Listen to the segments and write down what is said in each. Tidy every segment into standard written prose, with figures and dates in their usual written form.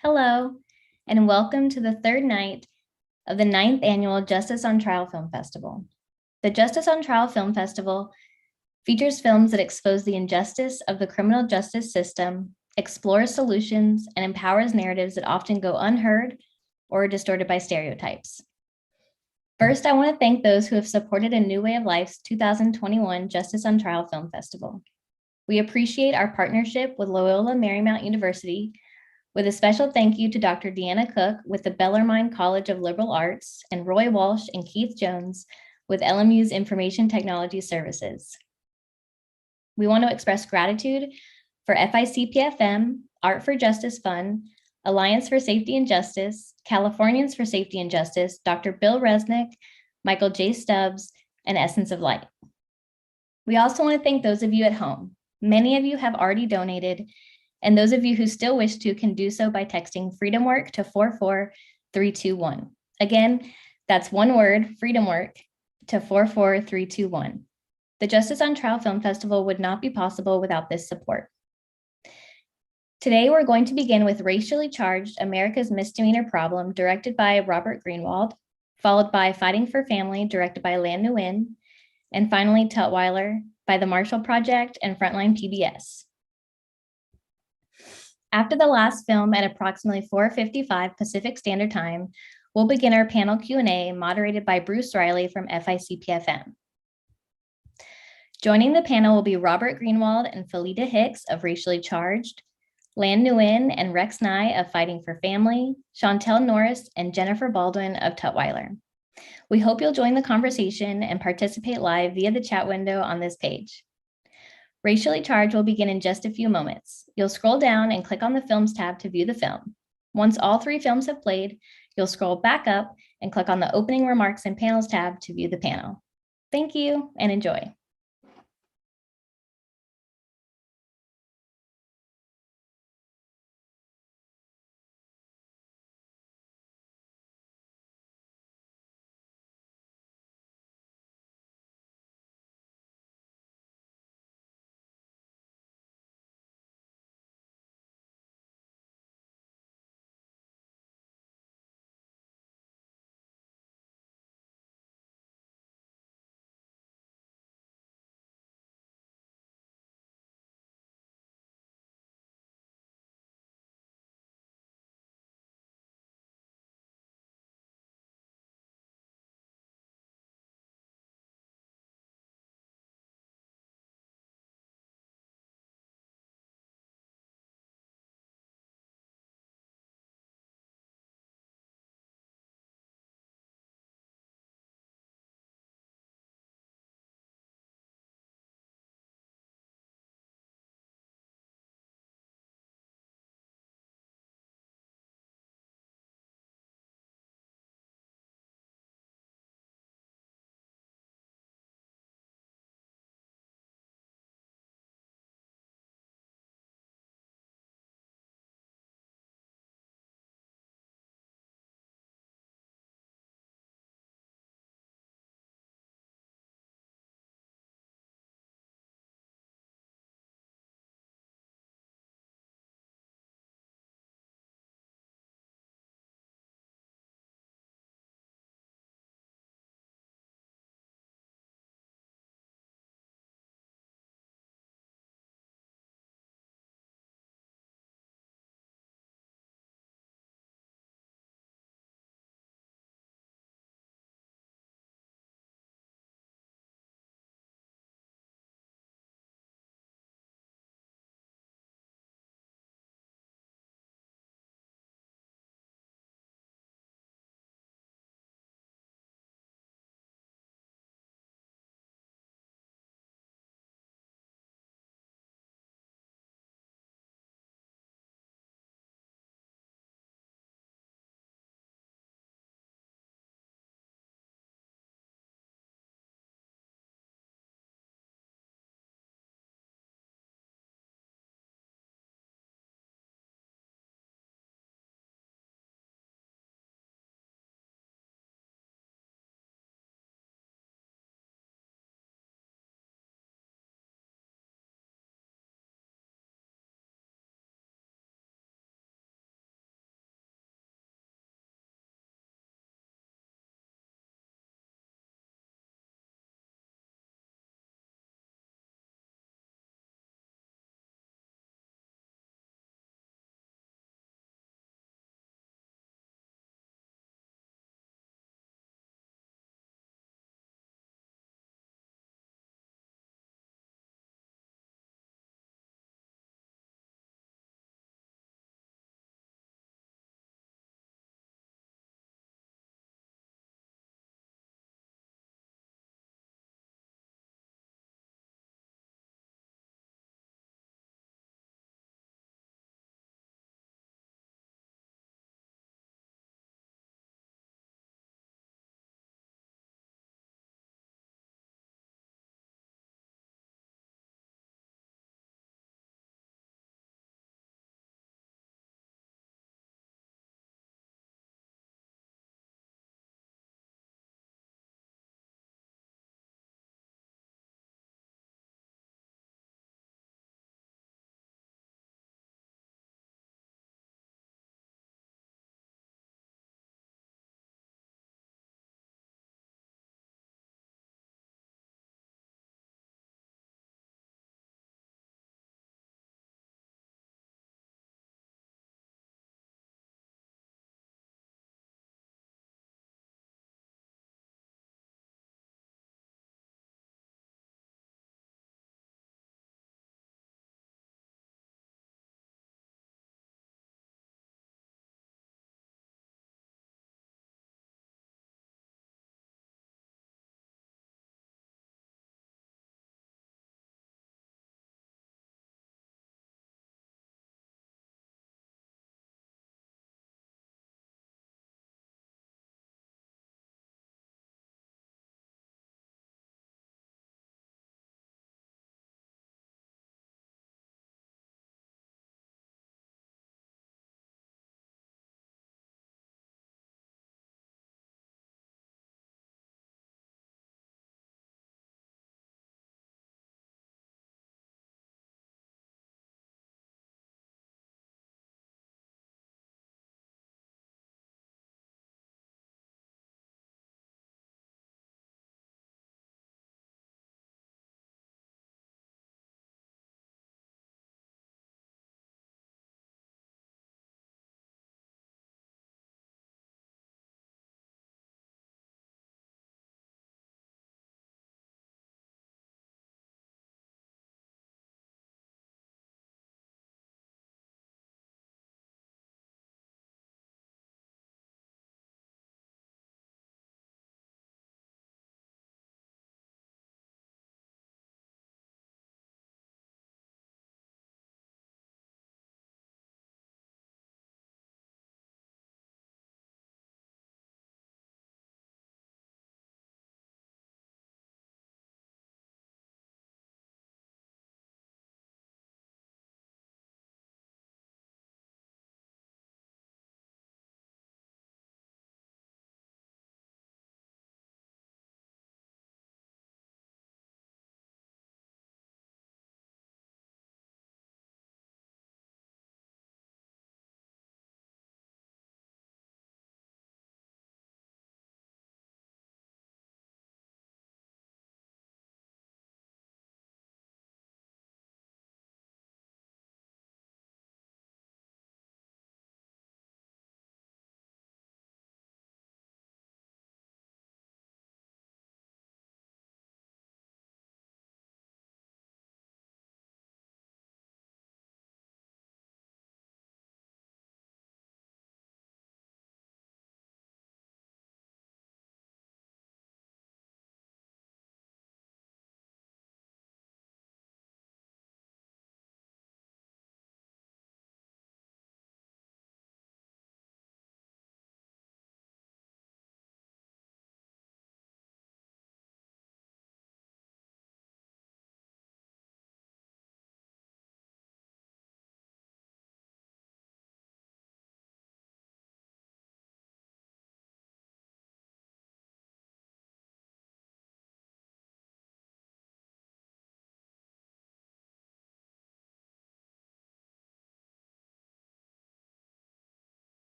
Hello, and welcome to the third night of the 9th annual Justice on Trial Film Festival. The Justice on Trial Film Festival features films that expose the injustice of the criminal justice system, explores solutions, and empowers narratives that often go unheard or are distorted by stereotypes. First, I want to thank those who have supported A New Way of Life's 2021 Justice on Trial Film Festival. We appreciate our partnership with Loyola Marymount University, with a special thank you to Dr. Deanna Cook with the Bellarmine College of Liberal Arts and Roy Walsh and Keith Jones with LMU's Information Technology Services. We want to express gratitude for FICPFM, Art for Justice Fund, Alliance for Safety and Justice, Californians for Safety and Justice, Dr. Bill Resnick, Michael J. Stubbs, and Essence of Light. We also want to thank those of you at home. Many of you have already donated, and those of you who still wish to can do so by texting Freedom Work to 44321. Again, that's one word, Freedom Work, to 44321. The Justice on Trial Film Festival would not be possible without this support. Today, we're going to begin with Racially Charged, America's Misdemeanor Problem, directed by Robert Greenwald, followed by Fighting for Family, directed by Lan Nguyen, and finally Tutwiler by the Marshall Project and Frontline PBS. After the last film at approximately 4:55 Pacific Standard Time, we'll begin our panel Q&A moderated by Bruce Riley from FICPFM. Joining the panel will be Robert Greenwald and Felita Hicks of Racially Charged, Lan Nguyen and Rex Nye of Fighting for Family, Chantel Norris and Jennifer Baldwin of Tutwiler. We hope you'll join the conversation and participate live via the chat window on this page. Racially Charged will begin in just a few moments. You'll scroll down and click on the Films tab to view the film. Once all three films have played, you'll scroll back up and click on the Opening Remarks and Panels tab to view the panel. Thank you and enjoy.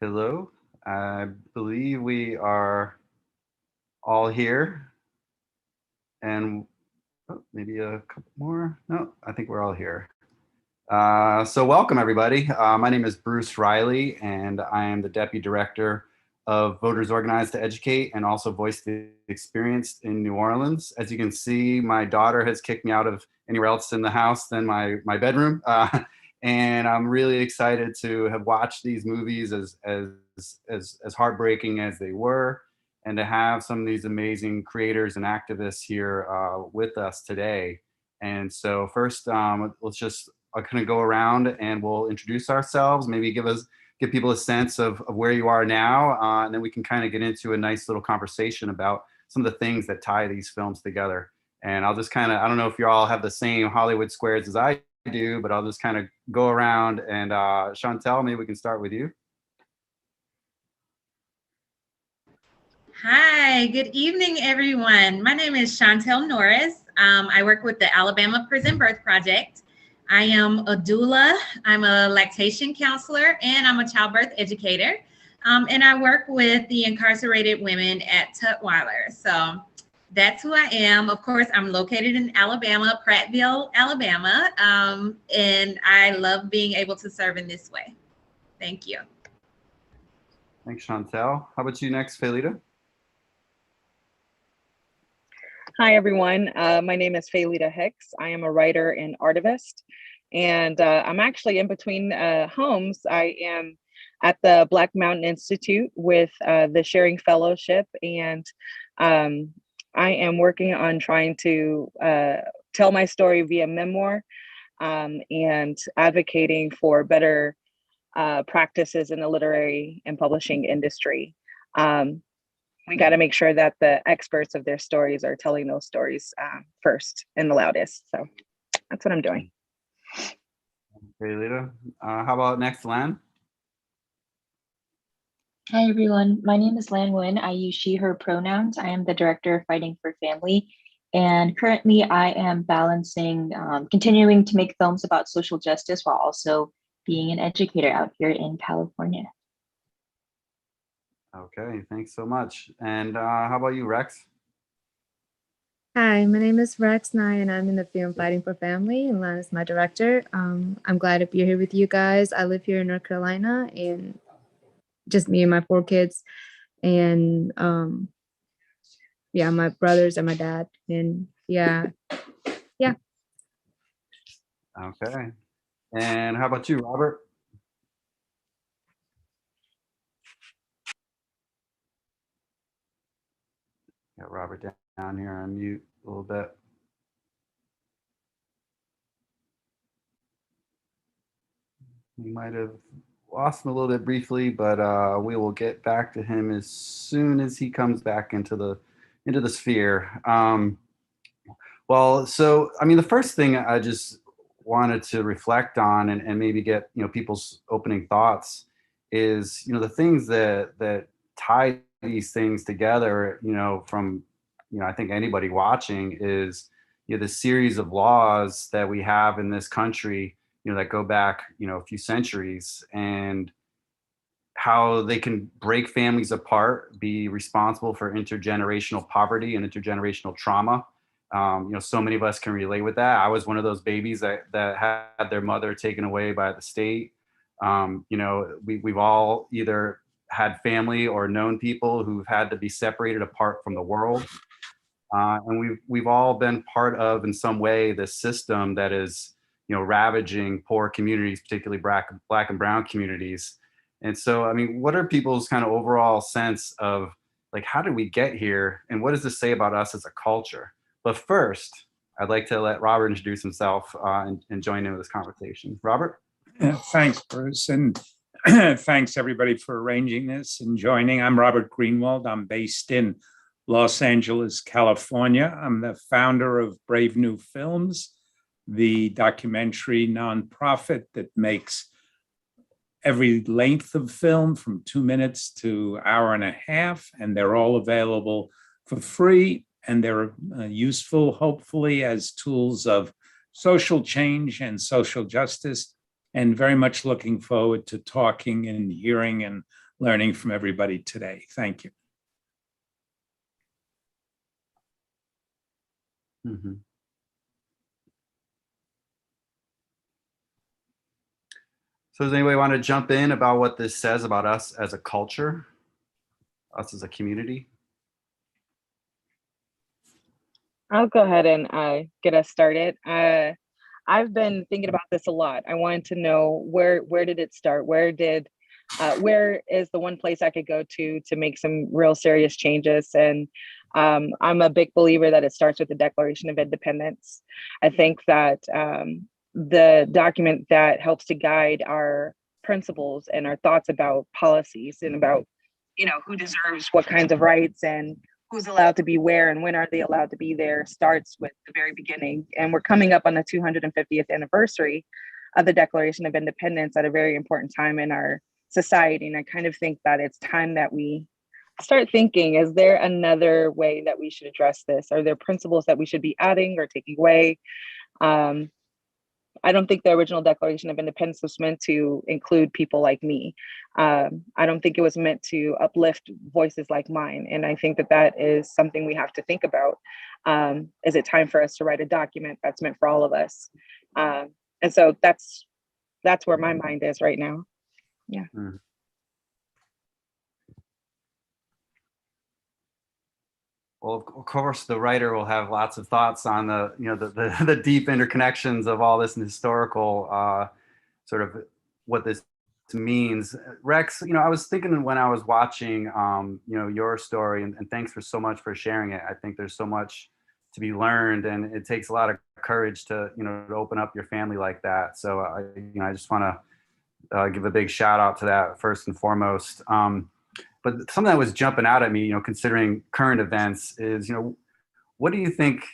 Hello. I believe we are all here, and maybe a couple more. No, I think we're all here. So welcome everybody. My name is Bruce Riley, and I am the Deputy Director of Voters Organized to Educate and also Voice the Experience in New Orleans. As you can see, my daughter has kicked me out of anywhere else in the house than my bedroom. And I'm really excited to have watched these movies as heartbreaking as they were, and to have some of these amazing creators and activists here with us today. And so first, let's just kind of go around and we'll introduce ourselves, maybe give people a sense of where you are now, and then we can kind of get into a nice little conversation about some of the things that tie these films together. And I'll just kind of, I don't know if you all have the same Hollywood squares as I do, but I'll just kind of go around and Chantel, maybe we can start with you. Hi, good evening, everyone. My name is Chantel Norris. I work with the Alabama Prison Birth Project. I am a doula, I'm a lactation counselor, and I'm a childbirth educator. And I work with the incarcerated women at Tutwiler. So that's who I am. Of course, I'm located in Alabama, Prattville, Alabama. And I love being able to serve in this way. Thank you. Thanks, Chantel. How about you next, Felita? Hi, everyone. My name is Felita Hicks. I am a writer and artivist, and I'm actually in between homes. I am at the Black Mountain Institute with the Sharing Fellowship, and I am working on trying to tell my story via memoir and advocating for better practices in the literary and publishing industry. We got to make sure that the experts of their stories are telling those stories first and the loudest. So that's what I'm doing. Okay, Lita. How about next, Lan? Hi, everyone. My name is Lan Nguyen. I use she, her pronouns. I am the director of Fighting for Family. And currently I am balancing, continuing to make films about social justice while also being an educator out here in California. Okay, thanks so much. And how about you, Rex? Hi, my name is Rex Nye, and I'm in the film Fighting for Family, and Lan is my director. I'm glad to be here with you guys. I live here in North Carolina, and just me and my 4 kids, and yeah, my brothers and my dad, and yeah. Okay. And how about you, Robert? Got Robert down here on mute a little bit. We might have lost him a little bit briefly, but we will get back to him as soon as he comes back into the sphere. Well, so I mean, the first thing I just wanted to reflect on and maybe get people's opening thoughts is the things that tie these things together. From I think anybody watching is the series of laws that we have in this country that go back a few centuries, and how they can break families apart, be responsible for intergenerational poverty and intergenerational trauma. So many of us can relate with that. I was one of those babies that had their mother taken away by the state. We've all either had family or known people who've had to be separated apart from the world. And we've all been part of, in some way, this system that is ravaging poor communities, particularly black and brown communities. And so, I mean, what are people's kind of overall sense of, like, how did we get here, and what does this say about us as a culture? But first, I'd like to let Robert introduce himself and join in with this conversation. Robert? Thanks, Bruce, and thanks everybody for arranging this and joining. I'm Robert Greenwald. I'm based in Los Angeles, California. I'm the founder of Brave New Films, the documentary nonprofit that makes every length of film from 2 minutes to hour and a half, and they're all available for free, and they're useful, hopefully, as tools of social change and social justice, and very much looking forward to talking and hearing and learning from everybody today. Thank you. Mhm. So does anybody want to jump in about what this says about us as a culture, us as a community? I'll go ahead and get us started. I've been thinking about this a lot. I wanted to know where did it start? Where is the one place I could go to make some real serious changes? And I'm a big believer that it starts with the Declaration of Independence. I think that the document that helps to guide our principles and our thoughts about policies and about, who deserves what kinds of rights and who's allowed to be where and when are they allowed to be there starts with the very beginning. And we're coming up on the 250th anniversary of the Declaration of Independence at a very important time in our society. And I kind of think that it's time that we start thinking, is there another way that we should address this? Are there principles that we should be adding or taking away? I don't think the original Declaration of Independence was meant to include people like me. I don't think it was meant to uplift voices like mine. And I think that that is something we have to think about. Is it time for us to write a document that's meant for all of us? And so that's where my mind is right now. Yeah. Mhm. Well, of course, the writer will have lots of thoughts on the deep interconnections of all this and historical sort of what this means. Rex, I was thinking when I was watching, your story, and thanks for so much for sharing it. I think there's so much to be learned, and it takes a lot of courage to open up your family like that. So I just want to give a big shout out to that first and foremost. But something that was jumping out at me, considering current events, is what do you think,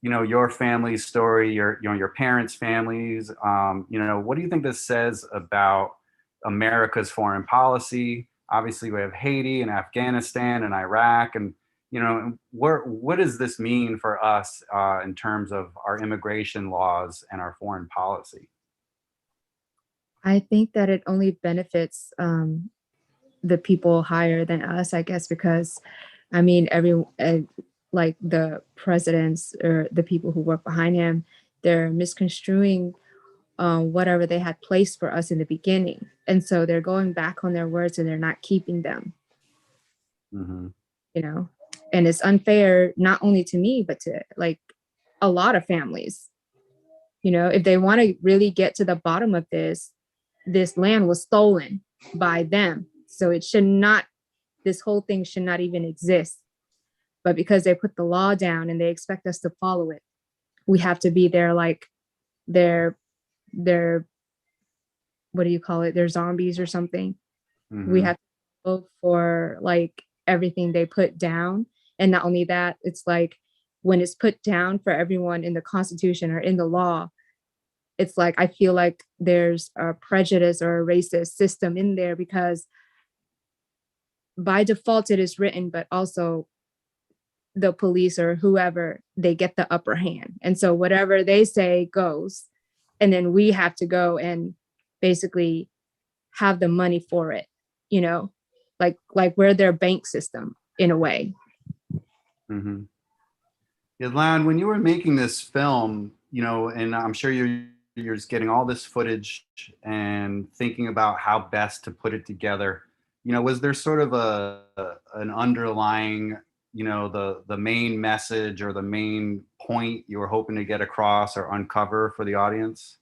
your family's story, your parents' families, what do you think this says about America's foreign policy? Obviously, we have Haiti and Afghanistan and Iraq, and what does this mean for us in terms of our immigration laws and our foreign policy? I think that it only benefits the people higher than us, I guess, because I mean, like the presidents or the people who work behind him, they're misconstruing whatever they had placed for us in the beginning. And so they're going back on their words and they're not keeping them, Mm-hmm. And it's unfair, not only to me, but to like a lot of families. If they want to really get to the bottom of this land was stolen by them. So this whole thing should not even exist. But because they put the law down and they expect us to follow it, we have to be there like they're what do you call it? They're zombies or something. Mm-hmm. We have to vote for like everything they put down. And not only that, it's like when it's put down for everyone in the Constitution or in the law, it's like I feel like there's a prejudice or a racist system in there because by default it is written, but also the police or whoever, they get the upper hand. And so whatever they say goes. And then we have to go and basically have the money for it, like we're their bank system in a way. Mm-hmm. Yeah, Lan, when you were making this film, and I'm sure you're just getting all this footage and thinking about how best to put it together, was there sort of an underlying, the main message or the main point you were hoping to get across or uncover for the audience?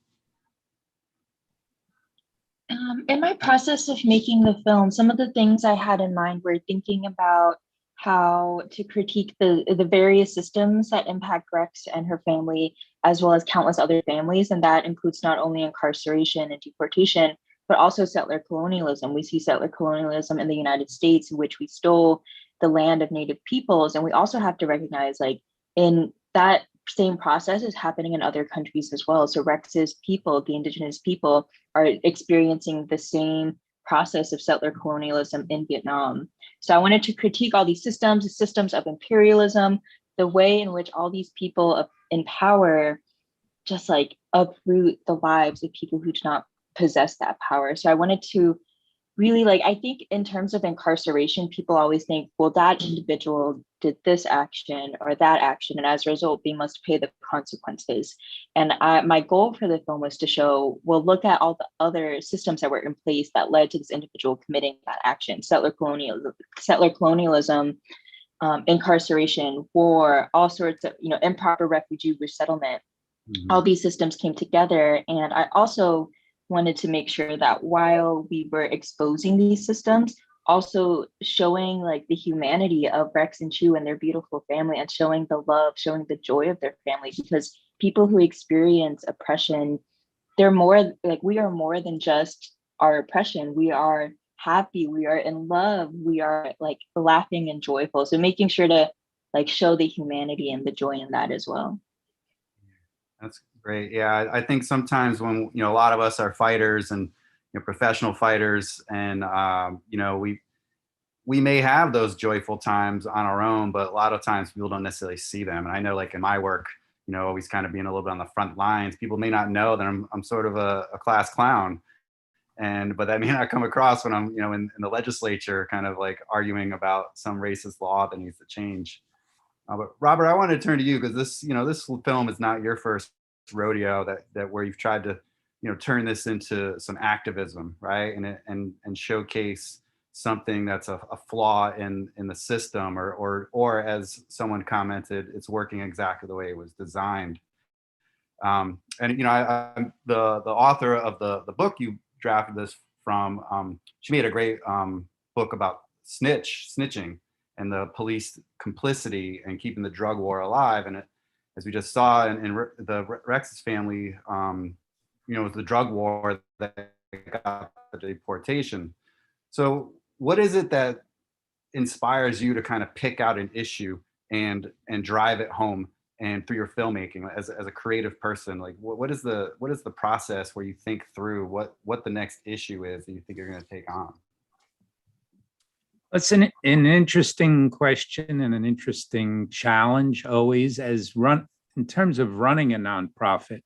In my process of making the film, some of the things I had in mind were thinking about how to critique the various systems that impact Rex and her family, as well as countless other families. And that includes not only incarceration and deportation, but also settler colonialism. We see settler colonialism in the United States, in which we stole the land of Native peoples. And we also have to recognize, like, in that same process is happening in other countries as well. So Rex's people, the indigenous people, are experiencing the same process of settler colonialism in Vietnam. So I wanted to critique all these systems, the systems of imperialism, the way in which all these people in power just like uproot the lives of people who do not possess that power. So I wanted to really, like, I think in terms of incarceration, people always think, well, that individual did this action or that action, and as a result, they must pay the consequences. And my goal for the film was to show, well, look at all the other systems that were in place that led to this individual committing that action: settler colonialism, incarceration, war, all sorts of, improper refugee resettlement. All these systems came together. And I also wanted to make sure that while we were exposing these systems, also showing like the humanity of Rex and Chu and their beautiful family, and showing the love, showing the joy of their family, because people who experience oppression, they're more like, we are more than just our oppression. We are happy, we are in love, we are like laughing and joyful. So making sure to like show the humanity and the joy in that as well. That's great. Yeah, I think sometimes when, a lot of us are fighters and, professional fighters, and, we may have those joyful times on our own, but a lot of times people don't necessarily see them. And I know, like in my work, always kind of being a little bit on the front lines, people may not know that I'm sort of a class clown. But that may not come across when I'm, in the legislature, kind of like arguing about some racist law that needs to change. But Robert, I want to turn to you, because this film is not your first rodeo that where you've tried to, turn this into some activism, right? And showcase something that's a flaw in the system, or as someone commented, it's working exactly the way it was designed. I'm the author of the book you drafted this from. She made a great book about snitching and the police complicity and keeping the drug war alive. And as we just saw in the Rex's family, it was the drug war that got the deportation. So what is it that inspires you to kind of pick out an issue and drive it home, and through your filmmaking as a creative person, like what is the process where you think through what the next issue is that you think you're going to take on? It's an interesting question and an interesting challenge always. In terms of running a nonprofit,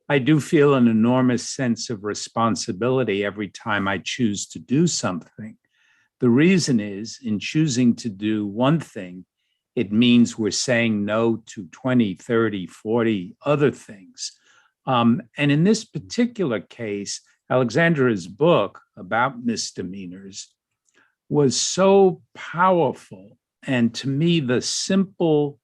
I do feel an enormous sense of responsibility every time I choose to do something. The reason is, in choosing to do one thing, it means we're saying no to 20, 30, 40 other things. And in this particular case, Alexandra's book about misdemeanors was so powerful. And to me, the simple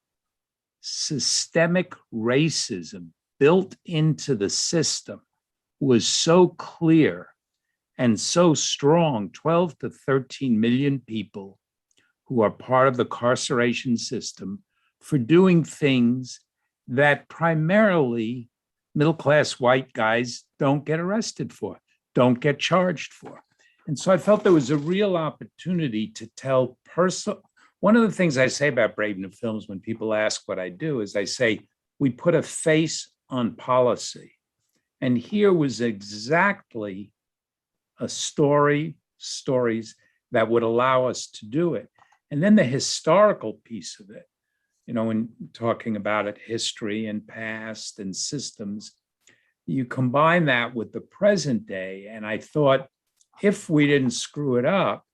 systemic racism built into the system was so clear and so strong. 12 to 13 million people who are part of the carceration system for doing things that primarily middle-class white guys don't get arrested for, don't get charged for. And so I felt there was a real opportunity to tell one of the things I say about Brave New Films when people ask what I do is I say, we put a face on policy. And here was exactly a stories that would allow us to do it. And then the historical piece of it, when talking about it, history and past and systems, you combine that with the present day. And I thought, if we didn't screw it up,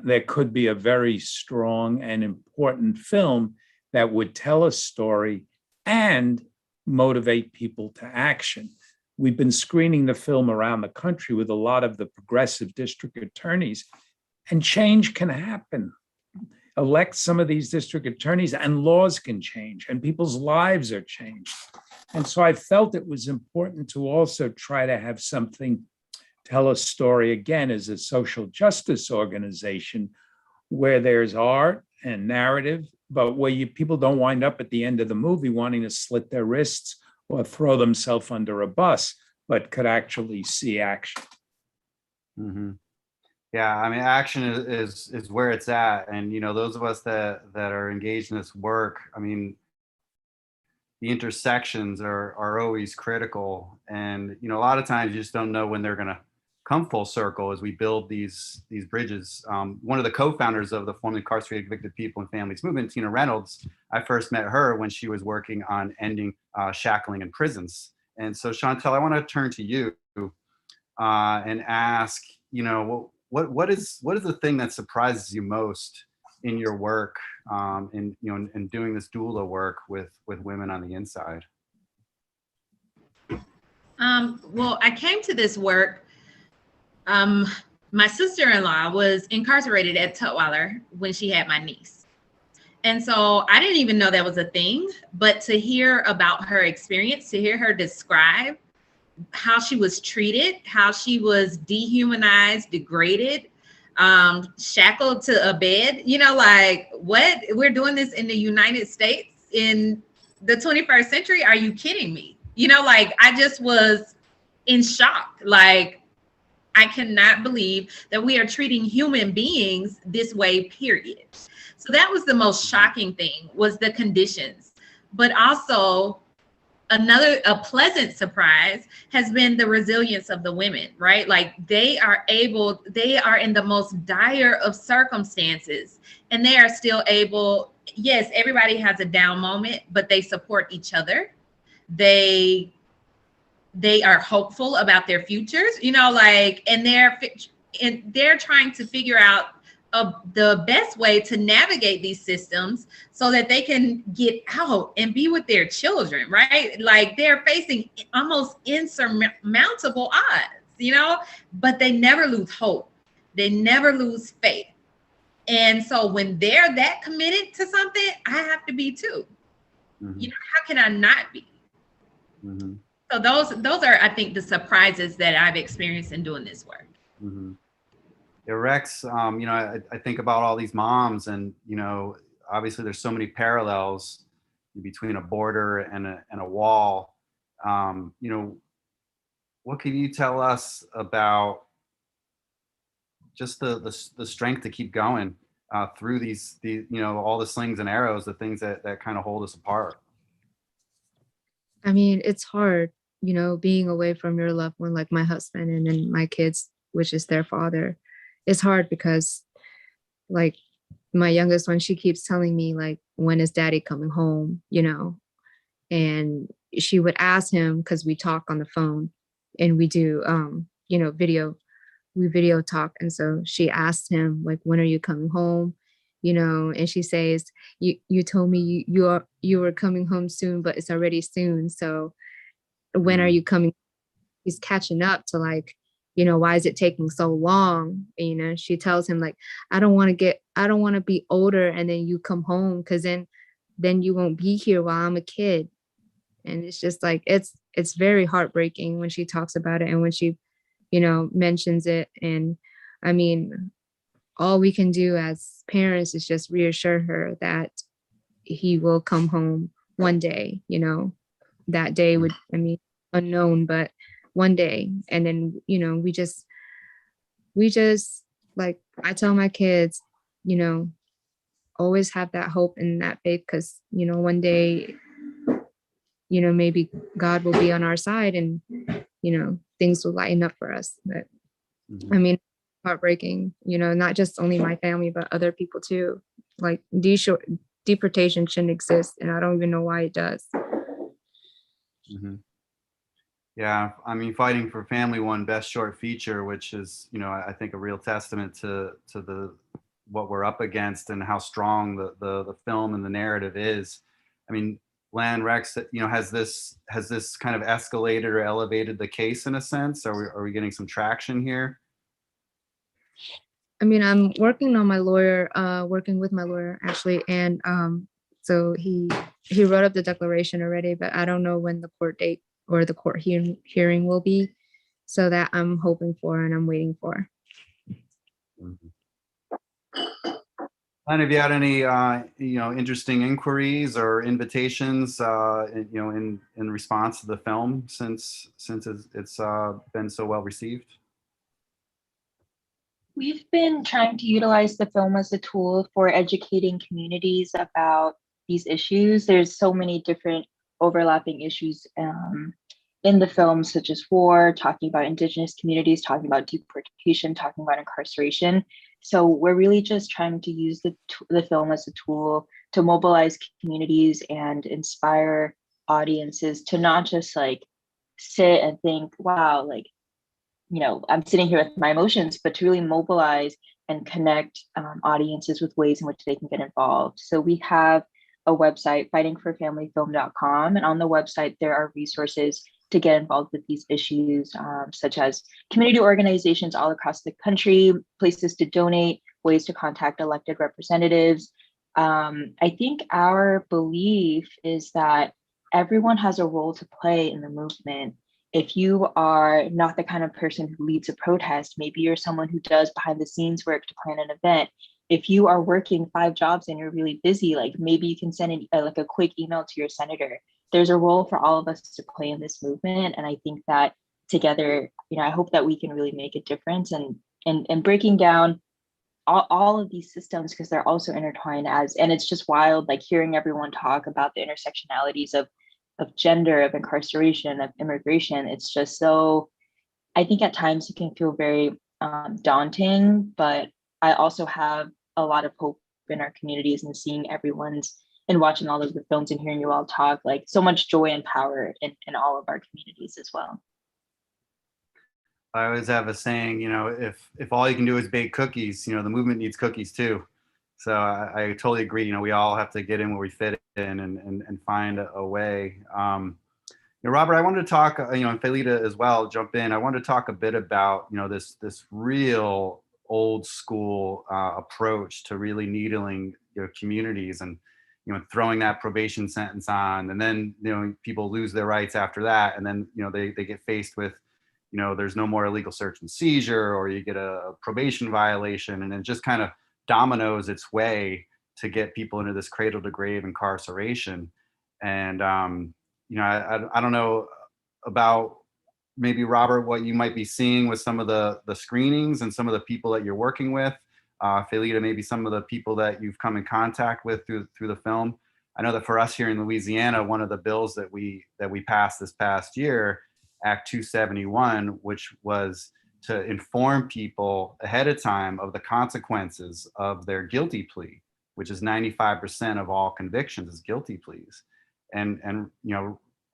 there could be a very strong and important film that would tell a story and motivate people to action. We've been screening the film around the country with a lot of the progressive district attorneys, and change can happen. Elect some of these district attorneys and laws can change and people's lives are changed. And so I felt it was important to also try to have something tell a story, again, as a social justice organization, where there's art and narrative, but where people don't wind up at the end of the movie wanting to slit their wrists or throw themselves under a bus, but could actually see action. Mm-hmm. Yeah, I mean, action is where it's at. And, those of us that are engaged in this work, I mean, the intersections are always critical. And, a lot of times you just don't know when they're going to come full circle as we build these bridges. One of the co-founders of the Formerly Incarcerated Convicted People and Families movement, Tina Reynolds, I first met her when she was working on ending shackling in prisons. And so, Chantel, I want to turn to you and ask, what is the thing that surprises you most in your work, in doing this doula work with women on the inside? Well, I came to this work. My sister-in-law was incarcerated at Tutwiler when she had my niece. And so I didn't even know that was a thing, but to hear about her experience, to hear her describe how she was treated, how she was dehumanized, degraded, shackled to a bed, like, what? We're doing this in the United States in the 21st century? Are you kidding me? Like, I just was in shock. Like, I cannot believe that we are treating human beings this way, period. So that was the most shocking thing, was the conditions. But also a pleasant surprise has been the resilience of the women, right? Like, they are in the most dire of circumstances, and they are still able. Yes, everybody has a down moment, but they support each other. They are hopeful about their futures, and they're trying to figure out the best way to navigate these systems so that they can get out and be with their children, right? Like, they're facing almost insurmountable odds, but they never lose hope. They never lose faith. And so when they're that committed to something, I have to be too. Mm-hmm. How can I not be? Mm-hmm. So those are, I think, the surprises that I've experienced in doing this work. Mm-hmm. Yeah, Rex, I think about all these moms, and obviously there's so many parallels between a border and a wall. What can you tell us about just the strength to keep going through these all the slings and arrows, the things that kind of hold us apart? I mean, it's hard, being away from your loved one, like my husband and then my kids, which is their father. It's hard because, like, my youngest one, she keeps telling me, like, when is daddy coming home, and she would ask him, because we talk on the phone and we do, video talk. And so she asked him, like, when are you coming home? And she says, you told me you were coming home soon, but it's already soon. So when are you coming? He's catching up to, like, why is it taking so long? And, she tells him, like, I don't want to be older and then you come home, because then you won't be here while I'm a kid. And it's just like, it's very heartbreaking when she talks about it and when she, mentions it. And I mean, all we can do as parents is just reassure her that he will come home one day. That day would, unknown, but one day. And then, we just like, I tell my kids, always have that hope and that faith, because, one day, maybe God will be on our side and, things will lighten up for us. But heartbreaking, not just only my family, but other people too. Like, deportation shouldn't exist, and I don't even know why it does. Mm-hmm. Yeah, Fighting for Family won Best Short Feature, which is, I think a real testament to what we're up against and how strong the film and the narrative is. Lan, Rex, has this kind of escalated or elevated the case in a sense? Are we getting some traction here? I'm working with my lawyer actually, and so he wrote up the declaration already, but I don't know when the court date or the court hearing will be. So that I'm hoping for and I'm waiting for. Mm-hmm. And have you had any interesting inquiries or invitations in response to the film since it's been so well received? We've been trying to utilize the film as a tool for educating communities about these issues. There's so many different overlapping issues in the film, such as war, talking about Indigenous communities, talking about deportation, talking about incarceration. So we're really just trying to use the film as a tool to mobilize communities and inspire audiences to not just, like, sit and think, wow, like, I'm sitting here with my emotions, but to really mobilize and connect audiences with ways in which they can get involved. So we have a website, fightingforfamilyfilm.com, and on the website there are resources to get involved with these issues, such as community organizations all across the country, places to donate, ways to contact elected representatives. I think our belief is that everyone has a role to play in the movement. If you are not the kind of person who leads a protest, maybe you're someone who does behind the scenes work to plan an event. If you are working 5 jobs and you're really busy, like maybe you can send a quick email to your senator. There's a role for all of us to play in this movement. And I think that together, I hope that we can really make a difference and breaking down all of these systems, because they're also intertwined and it's just wild, like hearing everyone talk about the intersectionalities of gender, of incarceration, of immigration. It's just so, I think at times it can feel very daunting, but I also have a lot of hope in our communities and seeing everyone's and watching all of the films and hearing you all talk, like so much joy and power in all of our communities as well. I always have a saying, if all you can do is bake cookies, the movement needs cookies too. So I totally agree. We all have to get in where we fit in and find a way. Robert, I wanted to talk, and Felita as well, jump in. I wanted to talk a bit about, this real old school approach to really needling communities and, throwing that probation sentence on, and then, people lose their rights after that. And then, they get faced with, there's no more illegal search and seizure, or you get a probation violation, and it just kind of dominoes its way to get people into this cradle to grave incarceration. And, I don't know about maybe Robert, what you might be seeing with some of the screenings and some of the people that you're working with. Felita, maybe some of the people that you've come in contact with through the film. I know that for us here in Louisiana, one of the bills that we passed this past year, Act 271, which was to inform people ahead of time of the consequences of their guilty plea, which is 95% of all convictions is guilty pleas. And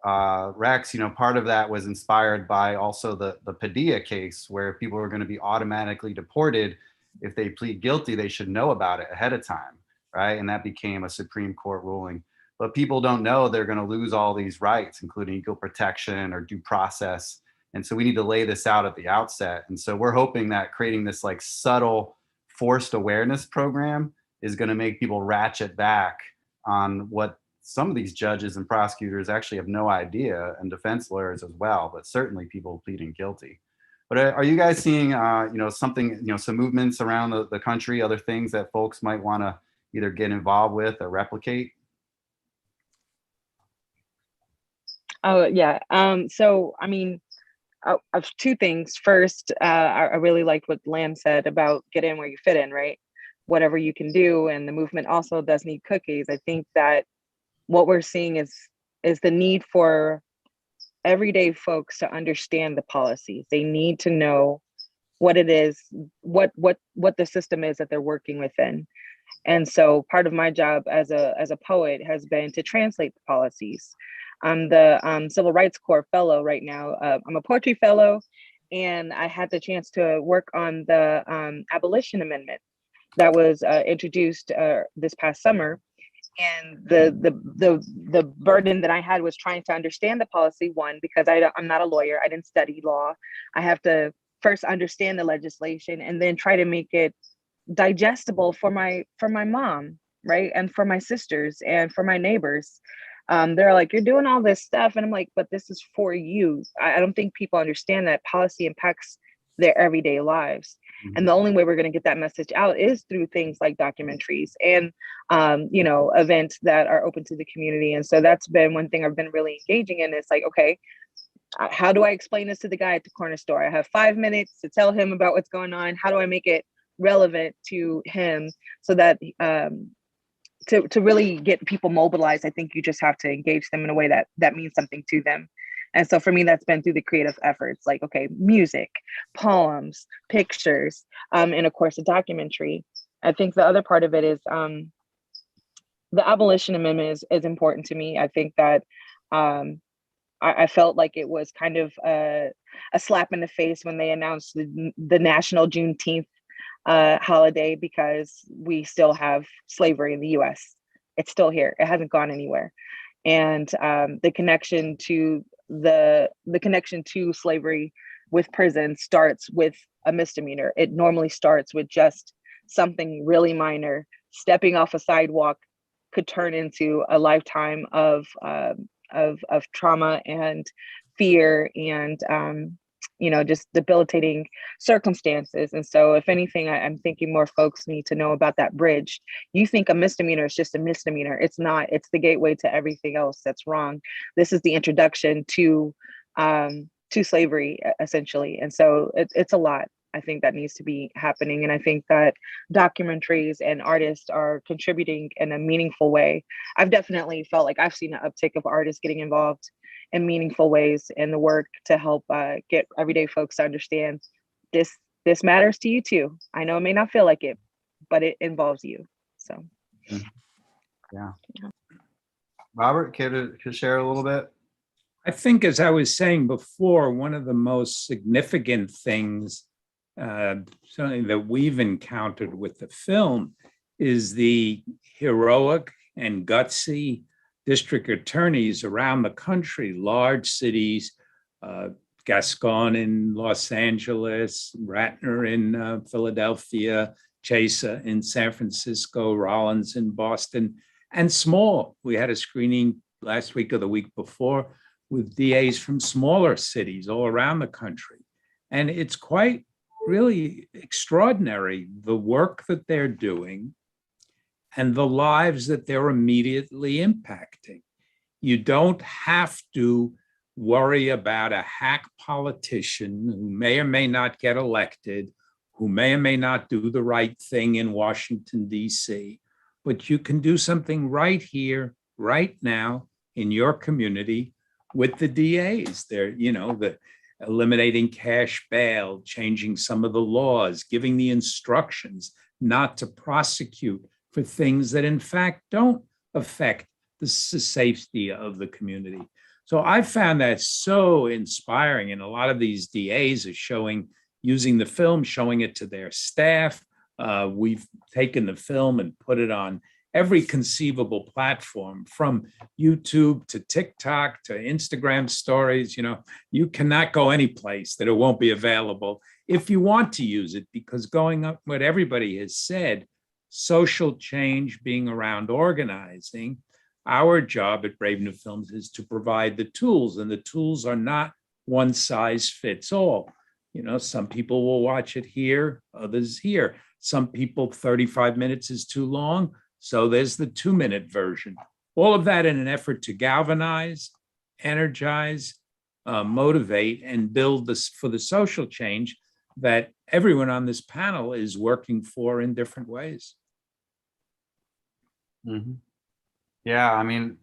Rex, part of that was inspired by also the Padilla case, where people are going to be automatically deported if they plead guilty. They should know about it ahead of time, right? And that became a Supreme Court ruling. But people don't know they're going to lose all these rights, including equal protection or due process. And so we need to lay this out at the outset. And so we're hoping that creating this like subtle forced awareness program is going to make people ratchet back on what some of these judges and prosecutors actually have no idea, and defense lawyers as well, but certainly people pleading guilty. But are you guys seeing, something, some movements around the country, other things that folks might want to either get involved with or replicate? Oh, yeah. So, I mean, of 2 things. First, I really liked what Lan said about get in where you fit in, right? Whatever you can do. And the movement also does need cookies. I think that what we're seeing is the need for everyday folks to understand the policies. They need to know what it is, what the system is that they're working within. And so part of my job as a poet has been to translate the policies. I'm the Civil Rights Corps fellow right now. I'm a poetry fellow, and I had the chance to work on the Abolition Amendment that was introduced this past summer. And the burden that I had was trying to understand the policy, one, because I'm not a lawyer, I didn't study law. I have to first understand the legislation and then try to make it digestible for my mom, right? And for my sisters and for my neighbors. They're like, you're doing all this stuff. And I'm like, but this is for you. I don't think people understand that policy impacts their everyday lives. Mm-hmm. And the only way we're going to get that message out is through things like documentaries and, events that are open to the community. And so that's been one thing I've been really engaging in. It's like, okay, how do I explain this to the guy at the corner store? I have 5 minutes to tell him about what's going on. How do I make it relevant to him so that to really get people mobilized? I think you just have to engage them in a way that means something to them. And so for me, that's been through the creative efforts, like, okay, music, poems, pictures, and of course, a documentary. I think the other part of it is the Abolition Amendment is important to me. I think that I felt like it was kind of a slap in the face when they announced the National Juneteenth holiday, because we still have slavery in the US. It's still here. It hasn't gone anywhere. And the connection to slavery with prison starts with a misdemeanor. It normally starts with just something really minor. Stepping off a sidewalk could turn into a lifetime of trauma and fear and just debilitating circumstances. And so if anything, I'm thinking more folks need to know about that bridge. You think a misdemeanor is just a misdemeanor. It's not. It's the gateway to everything else that's wrong. This is the introduction to slavery, essentially. And so it's a lot, I think, that needs to be happening. And I think that documentaries and artists are contributing in a meaningful way. I've definitely felt like I've seen an uptick of artists getting involved in meaningful ways in the work to help get everyday folks to understand this matters to you too. I know it may not feel like it, but it involves you. So, yeah. Robert, care to share a little bit? I think, as I was saying before, one of the most significant things, something that we've encountered with the film, is the heroic and gutsy district attorneys around the country, large cities, Gascon in Los Angeles, Ratner in Philadelphia, Chesa in San Francisco, Rollins in Boston, and small. We had a screening last week or the week before with DAs from smaller cities all around the country. And it's quite really extraordinary, the work that they're doing and the lives that they're immediately impacting. You don't have to worry about a hack politician who may or may not get elected, who may or may not do the right thing in Washington, D.C., but you can do something right here, right now, in your community with the DAs. They're, the eliminating cash bail, changing some of the laws, giving the instructions not to prosecute for things that in fact don't affect the safety of the community. So I found that so inspiring, and a lot of these DAs are using the film, showing it to their staff. We've taken the film and put it on every conceivable platform, from YouTube to TikTok to Instagram stories. You cannot go any place that it won't be available if you want to use it, because going up what everybody has said, social change being around organizing, our job at Brave New Films is to provide the tools, and the tools are not one size fits all. Some people will watch it here, others here. Some people, 35 minutes is too long, so there's the 2-minute version. All of that in an effort to galvanize, energize, motivate, and build this for the social change that everyone on this panel is working for in different ways. Mm-hmm. Yeah, I mean,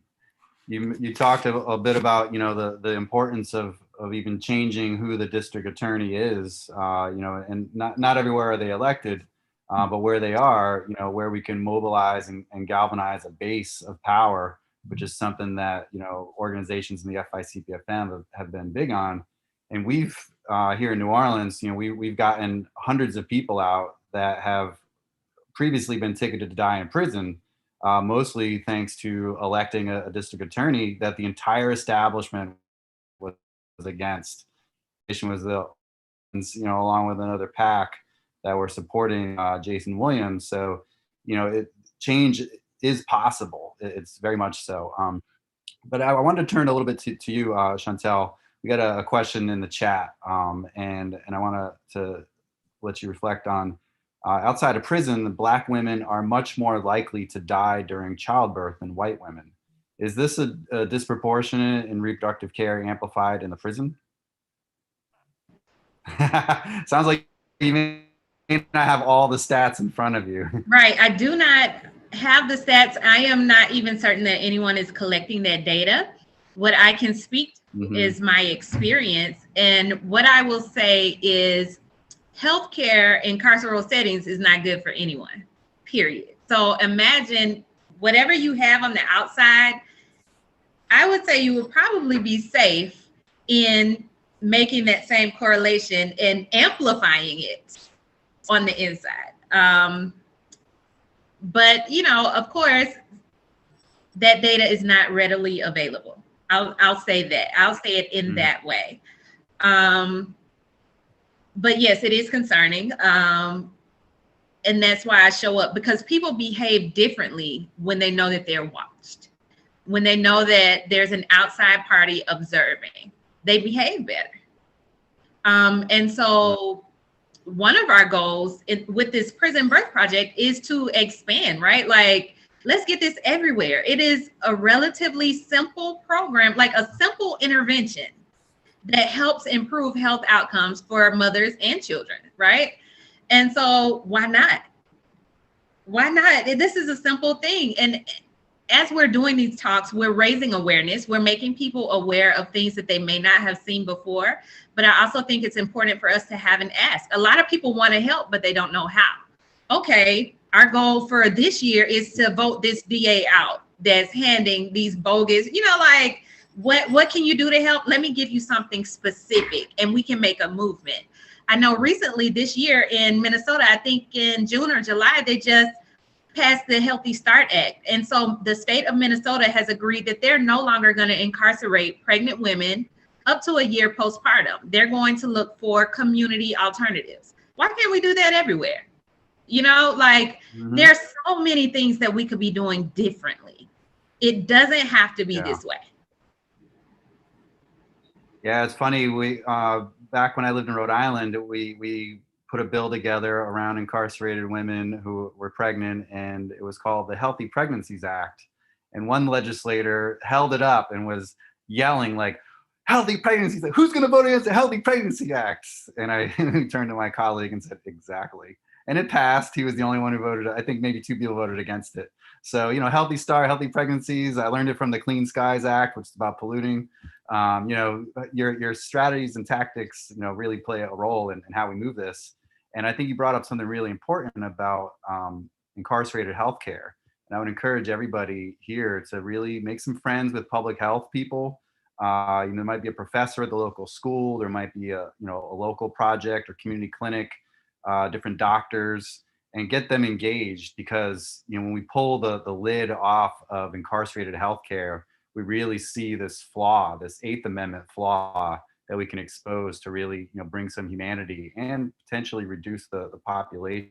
you talked a bit about the importance of even changing who the district attorney is, and not everywhere are they elected, but where they are, where we can mobilize and galvanize a base of power, which is something that organizations in the FICPFM have been big on. And we've here in New Orleans, we've gotten hundreds of people out that have previously been ticketed to die in prison. Mostly thanks to electing a district attorney that the entire establishment was against. Was along with another PAC that were supporting Jason Williams. So, change is possible. It's very much so. But I wanted to turn a little bit to you, Chantel. We got a question in the chat, and I want to let you reflect on. Outside of prison, Black women are much more likely to die during childbirth than white women. Is this a disproportionate in reproductive care amplified in the prison? Sounds like you may not have all the stats in front of you. Right. I do not have the stats. I am not even certain that anyone is collecting that data. What I can speak to is my experience. And what I will say is, healthcare in carceral settings is not good for anyone, period. So imagine whatever you have on the outside, I would say you would probably be safe in making that same correlation and amplifying it on the inside. But, you know, of course, that data is not readily available. I'll say that. I'll say it in that way. But yes, it is concerning. And that's why I show up, because people behave differently when they know that they're watched. When they know that there's an outside party observing, they behave better. And so one of our goals with this Prison Birth Project is to expand, right? Like, let's get this everywhere. It is a relatively simple program, like a simple intervention that helps improve health outcomes for mothers and children, right? And so why not? Why not? This is a simple thing. And as we're doing these talks, we're raising awareness. We're making people aware of things that they may not have seen before. But I also think it's important for us to have an ask. A lot of people want to help, but they don't know how. Okay, our goal for this year is to vote this DA out that's handing these bogus, you know, like, what can you do to help? Let me give you something specific and we can make a movement. I know recently this year in Minnesota, I think in June or July, they just passed the Healthy Start Act. And so the state of Minnesota has agreed that they're no longer going to incarcerate pregnant women up to a year postpartum. They're going to look for community alternatives. Why can't we do that everywhere? You know, like, there's so many things that we could be doing differently. It doesn't have to be this way. Yeah, it's funny. We back when I lived in Rhode Island, we put a bill together around incarcerated women who were pregnant, and it was called the Healthy Pregnancies Act. And one legislator held it up and was yelling like, "Healthy pregnancies! Who's going to vote against the Healthy Pregnancy Act?" And I turned to my colleague and said, "Exactly." And it passed. He was the only one who voted. I think maybe 2 people voted against it. So, you know, Healthy Start, Healthy Pregnancies. I learned it from the Clean Skies Act, which is about polluting. You know, your strategies and tactics, you know, really play a role in how we move this. And I think you brought up something really important about incarcerated healthcare. And I would encourage everybody here to really make some friends with public health people. You know, there might be a professor at the local school. There might be a local project or community clinic, different doctors, and get them engaged, because, you know, when we pull the lid off of incarcerated healthcare, we really see this flaw, this 8th Amendment flaw that we can expose to really, you know, bring some humanity and potentially reduce the population,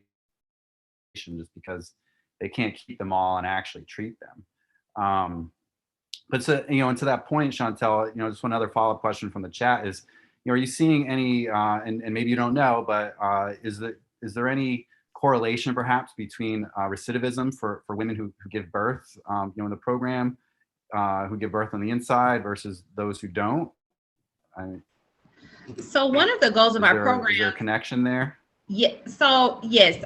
just because they can't keep them all and actually treat them. But so, you know, and to that point, Chantel, you know, just one other follow-up question from the chat is, you know, are you seeing any, and maybe you don't know, but is there any correlation perhaps between recidivism for women who give birth, you know, in the program, who give birth on the inside versus those who don't? So one of the goals of our program, is there a connection there? Yeah. So yes,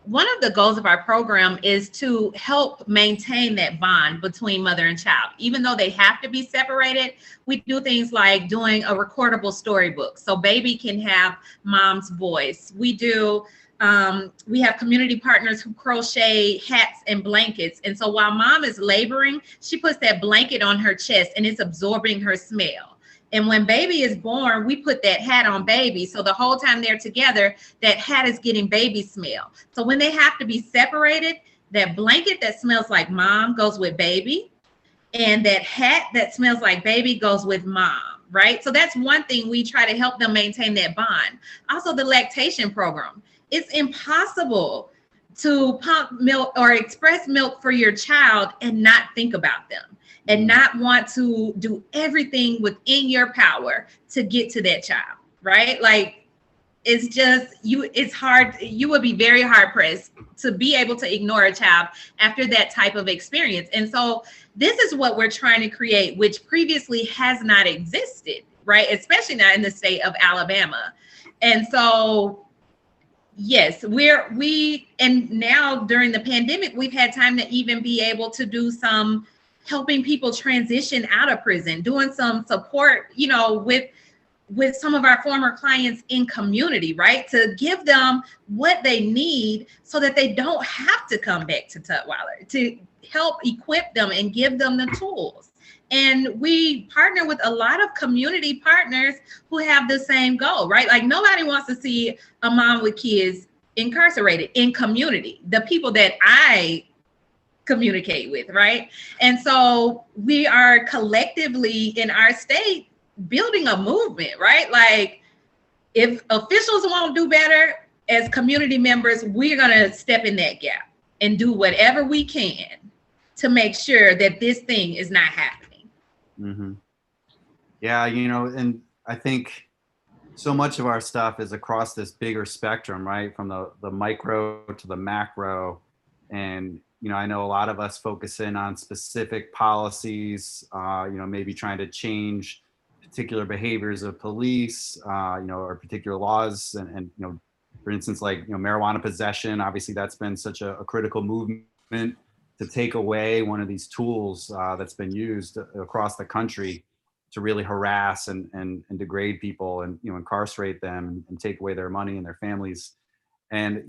one of the goals of our program is to help maintain that bond between mother and child. Even though they have to be separated, we do things like doing a recordable storybook, so baby can have mom's voice. We do. We have community partners who crochet hats and blankets. And so while mom is laboring, she puts that blanket on her chest and it's absorbing her smell. And when baby is born, we put that hat on baby. So the whole time they're together, that hat is getting baby smell. So when they have to be separated, that blanket that smells like mom goes with baby. And that hat that smells like baby goes with mom, right? So that's one thing we try to help them maintain that bond. Also, the lactation program. It's impossible to pump milk or express milk for your child and not think about them and not want to do everything within your power to get to that child, right? Like, it's just, it's hard. You would be very hard pressed to be able to ignore a child after that type of experience. And so this is what we're trying to create, which previously has not existed, right? Especially not in the state of Alabama. And so, yes, and now during the pandemic, we've had time to even be able to do some helping people transition out of prison, doing some support, you know, with some of our former clients in community, right? To give them what they need so that they don't have to come back to Tutwiler, to help equip them and give them the tools. And we partner with a lot of community partners who have the same goal, right? Like nobody wants to see a mom with kids incarcerated in community, the people that I communicate with, right? And so we are collectively in our state building a movement, right? Like if officials won't do better, as community members, we're going to step in that gap and do whatever we can to make sure that this thing is not happening. Mm-hmm. Yeah, and I think so much of our stuff is across this bigger spectrum, right? From the micro to the macro. And, I know a lot of us focus in on specific policies, maybe trying to change particular behaviors of police, or particular laws. And for instance, like, marijuana possession, obviously that's been such a critical movement to take away one of these tools that's been used across the country to really harass and degrade people and, incarcerate them and take away their money and their families. And,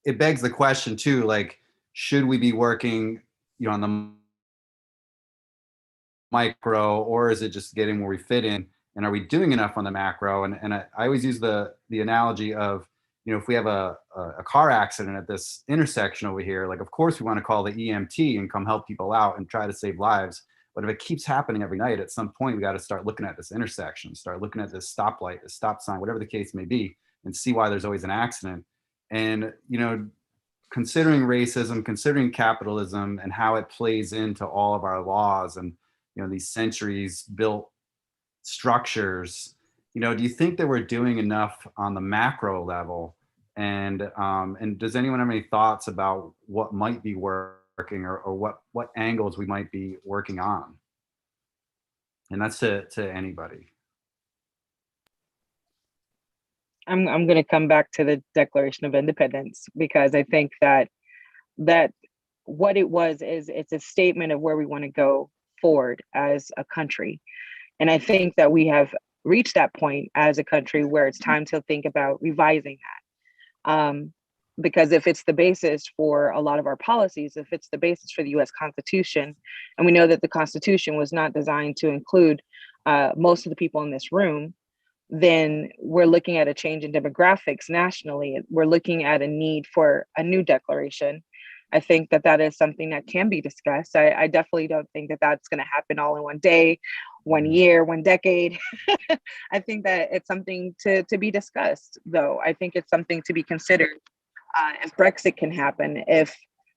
it begs the question too, like, should we be working, on the micro, or is it just getting where we fit in? And are we doing enough on the macro? And I always use the analogy of, if we have a car accident at this intersection over here, like, of course we want to call the EMT and come help people out and try to save lives. But if it keeps happening every night, at some point we got to start looking at this intersection, start looking at this stoplight, this stop sign, whatever the case may be, and see why there's always an accident. And, considering racism, considering capitalism and how it plays into all of our laws and, these centuries built structures, do you think that we're doing enough on the macro level? And does anyone have any thoughts about what might be working or what angles we might be working on? And that's to anybody. I'm going to come back to the Declaration of Independence, because I think that what it was is it's a statement of where we want to go forward as a country. And I think that we have reached that point as a country where it's time to think about revising that. Because if it's the basis for a lot of our policies, if it's the basis for the US Constitution, and we know that the Constitution was not designed to include most of the people in this room, then we're looking at a change in demographics nationally. We're looking at a need for a new declaration. I think that is something that can be discussed. I definitely don't think that that's going to happen all in one day, 1 year, 1 decade. I think that it's something to be discussed, though. I think it's something to be considered. If Brexit can happen, if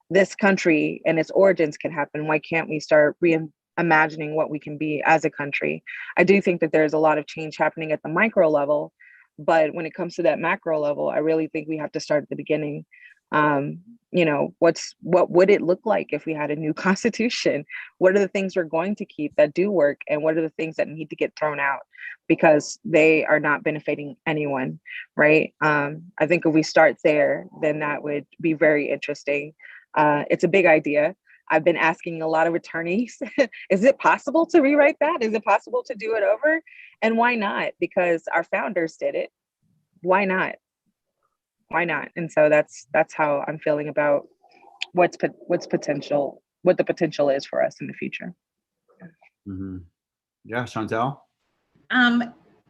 this country and its origins can happen, why can't we start reimagining what we can be as a country? I do think that there's a lot of change happening at the micro level, but when it comes to that macro level, I really think we have to start at the beginning. What would it look like if we had a new constitution? What are the things we're going to keep that do work, and what are the things that need to get thrown out because they are not benefiting anyone, right? I think if we start there, then that would be very interesting. It's a big idea. I've been asking a lot of attorneys, is it possible to rewrite that? Is it possible to do it over? And why not? Because our founders did it. Why not? Why not? And so that's how I'm feeling about what the potential is for us in the future. Mm-hmm. Yeah, Chantel?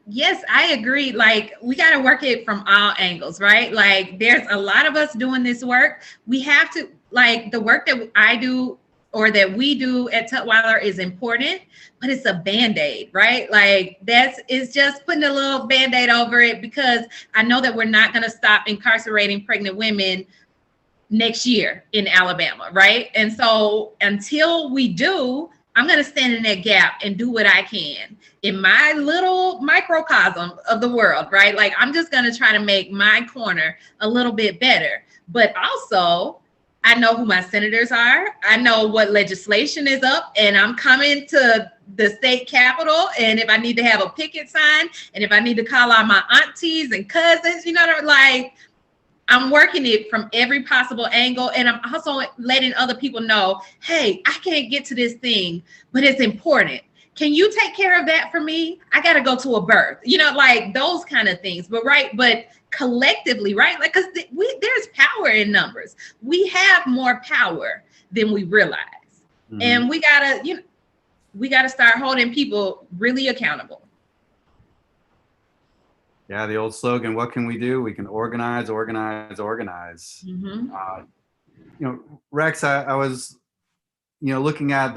Yes, I agree. Like, we got to work it from all angles, right? Like, there's a lot of us doing this work. We have to, like, the work that I do or that we do at Tutwiler is important, but it's a Band-Aid, right? Like, it's just putting a little Band-Aid over it, because I know that we're not going to stop incarcerating pregnant women next year in Alabama, right? And so until we do, I'm going to stand in that gap and do what I can in my little microcosm of the world, right? Like, I'm just going to try to make my corner a little bit better. But also, I know who my senators are. I know what legislation is up, and I'm coming to the state capitol. And if I need to have a picket sign, and if I need to call out my aunties and cousins, like, I'm working it from every possible angle. And I'm also letting other people know, hey, I can't get to this thing, but it's important. Can you take care of that for me? I got to go to a birth, like those kind of things. But collectively, right? Like, because there's power in numbers. We have more power than we realize. And we gotta start holding people really accountable. Yeah, the old slogan, what can we do? We can organize, organize, organize. Rex, I was, looking at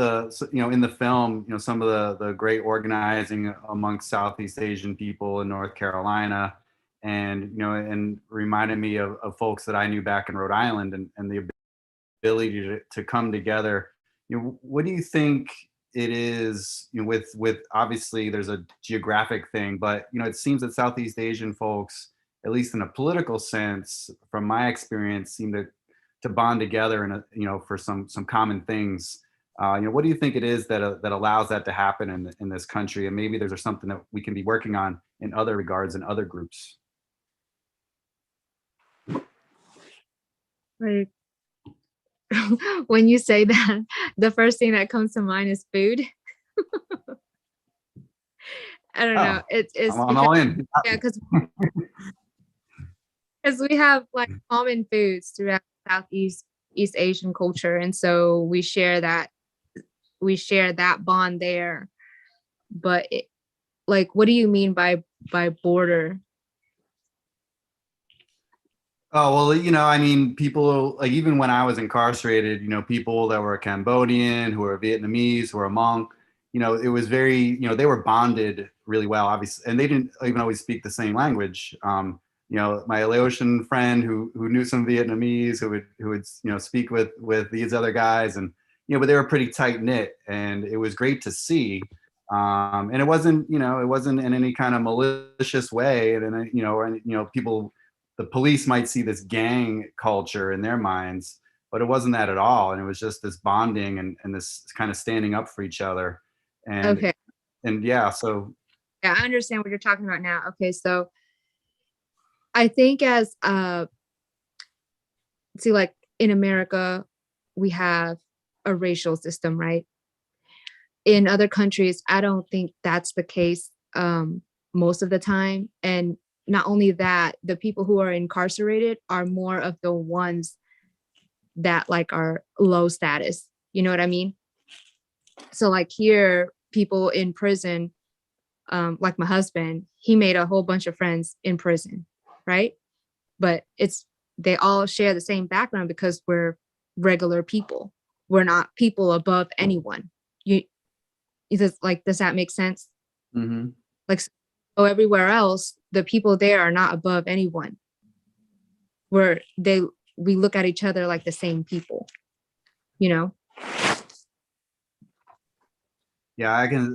in the film, some of the great organizing amongst Southeast Asian people in North Carolina, and reminded me of folks that I knew back in Rhode Island, and the ability to come together. What do you think it is, with obviously there's a geographic thing, but it seems that Southeast Asian folks, at least in a political sense, from my experience, seem to bond together and for some common things. What do you think it is that allows that to happen in this country? And maybe there's something that we can be working on in other regards in other groups. Right. When you say that, the first thing that comes to mind is food. I don't know. It's I'm all in. Yeah, because we have like common foods throughout East Asian culture, and so we share that bond there. But what do you mean by border? Oh, well, people, like, even when I was incarcerated, people that were Cambodian, who were Vietnamese, who were Hmong, it was very, they were bonded really well, obviously, and they didn't even always speak the same language. My Laotian friend who knew some Vietnamese, who would speak with these other guys, and but they were pretty tight knit, and it was great to see. And it wasn't in any kind of malicious way, and then people. The police might see this gang culture in their minds, but it wasn't that at all. And it was just this bonding and this kind of standing up for each other. And, okay. And yeah, so. Yeah, I understand what you're talking about now. Okay, so I think as, like in America, we have a racial system, right? In other countries, I don't think that's the case most of the time. And not only that, the people who are incarcerated are more of the ones that like are low status. You know what I mean? So like here, people in prison, like my husband, he made a whole bunch of friends in prison, right? But they all share the same background because we're regular people. We're not people above anyone. Does that make sense? Mm-hmm. So everywhere else, the people there are not above anyone. We look at each other like the same people, Yeah,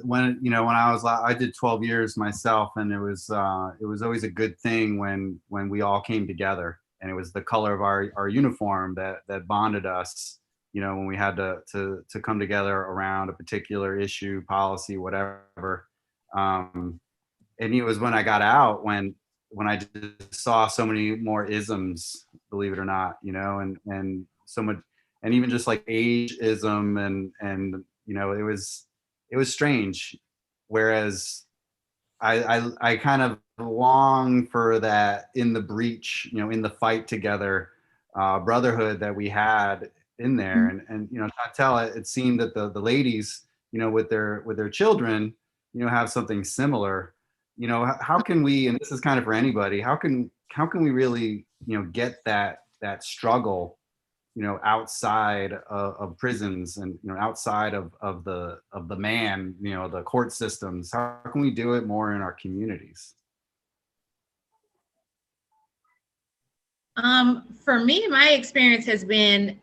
when I did 12 years myself, and it was always a good thing when we all came together, and it was the color of our uniform that bonded us, when we had to come together around a particular issue, policy, whatever. And it was when I got out when I just saw so many more isms, believe it or not, and so much, and even just like ageism and it was strange. Whereas I kind of long for that in the breach, in the fight together, brotherhood that we had in there. And Chantel, it seemed that the ladies, with their children, have something similar. How can we, and this is kind of for anybody, how can we really, get that struggle, outside of prisons and, outside of the man, the court systems? How can we do it more in our communities? For me, my experience has been,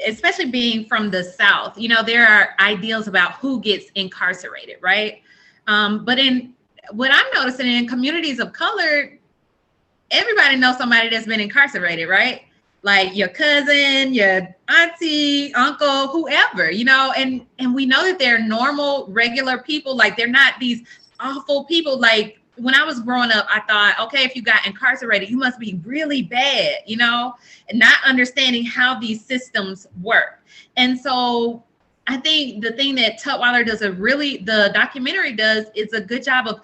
especially being from the South, there are ideals about who gets incarcerated, right? But in what I'm noticing in communities of color, everybody knows somebody that's been incarcerated, right? Like your cousin, your auntie, uncle, whoever, and we know that they're normal, regular people. Like they're not these awful people. Like when I was growing up, I thought, okay, if you got incarcerated, you must be really bad, and not understanding how these systems work. And so I think the thing that Tutwiler does the documentary does is a good job of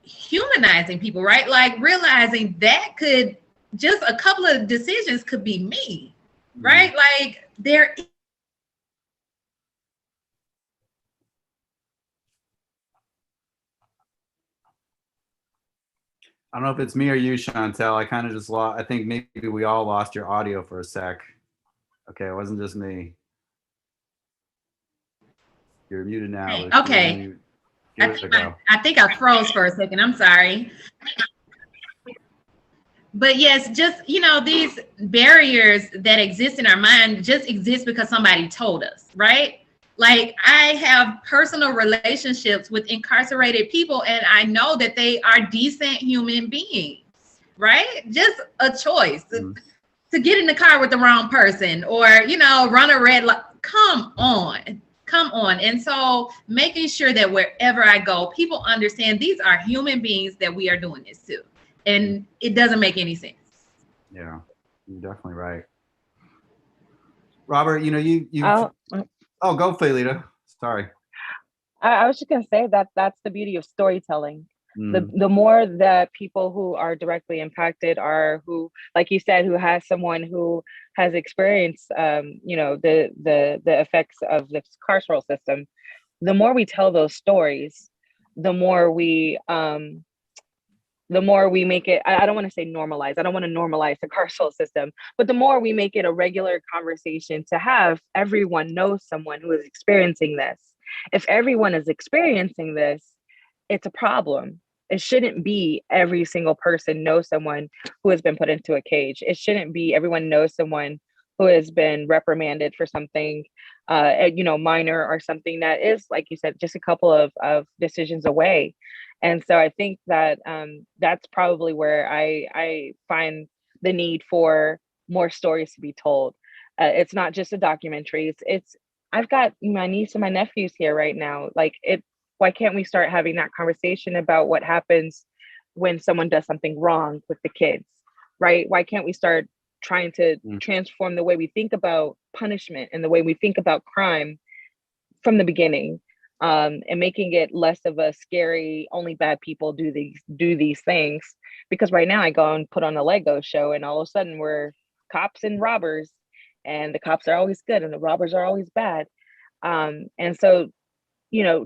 humanizing people, right? Like realizing that just a couple of decisions could be me, right? Like there I don't know if it's me or you, Chantel. I kind of just lost. I think maybe we all lost your audio for a sec. Okay, it wasn't just me. You're muted now. Hey, Lucy. You're okay. mute. I Give it a think go. I think I froze for a second. I'm sorry. But yes, just, these barriers that exist in our mind just exist because somebody told us, right? Like, I have personal relationships with incarcerated people, and I know that they are decent human beings, right? Just a choice to get in the car with the wrong person, or, run a red light. Come on. And so making sure that wherever I go, people understand these are human beings that we are doing this to. And it doesn't make any sense. Yeah, you're definitely right. Robert, you Oh, go, Felita. Sorry. I was just gonna say that that's the beauty of storytelling. Mm. The more that people who are directly impacted are, who, like you said, who has someone who has experienced the effects of this carceral system, the more we tell those stories, the more we make it, I don't want to say normalize, I don't want to normalize the carceral system, but the more we make it a regular conversation to have, everyone knows someone who is experiencing this. If everyone is experiencing this, it's a problem. It shouldn't be every single person knows someone who has been put into a cage. It shouldn't be everyone knows someone who has been reprimanded for something, minor, or something that is, like you said, just a couple of decisions away. And so I think that that's probably where I find the need for more stories to be told. It's not just a documentary. I've got my niece and my nephews here right now. Why can't we start having that conversation about what happens when someone does something wrong with the kids, right? Why can't we start trying to transform the way we think about punishment and the way we think about crime from the beginning, and making it less of a scary, only bad people do these things? Because right now I go and put on a Lego show, and all of a sudden we're cops and robbers, and the cops are always good and the robbers are always bad. And so,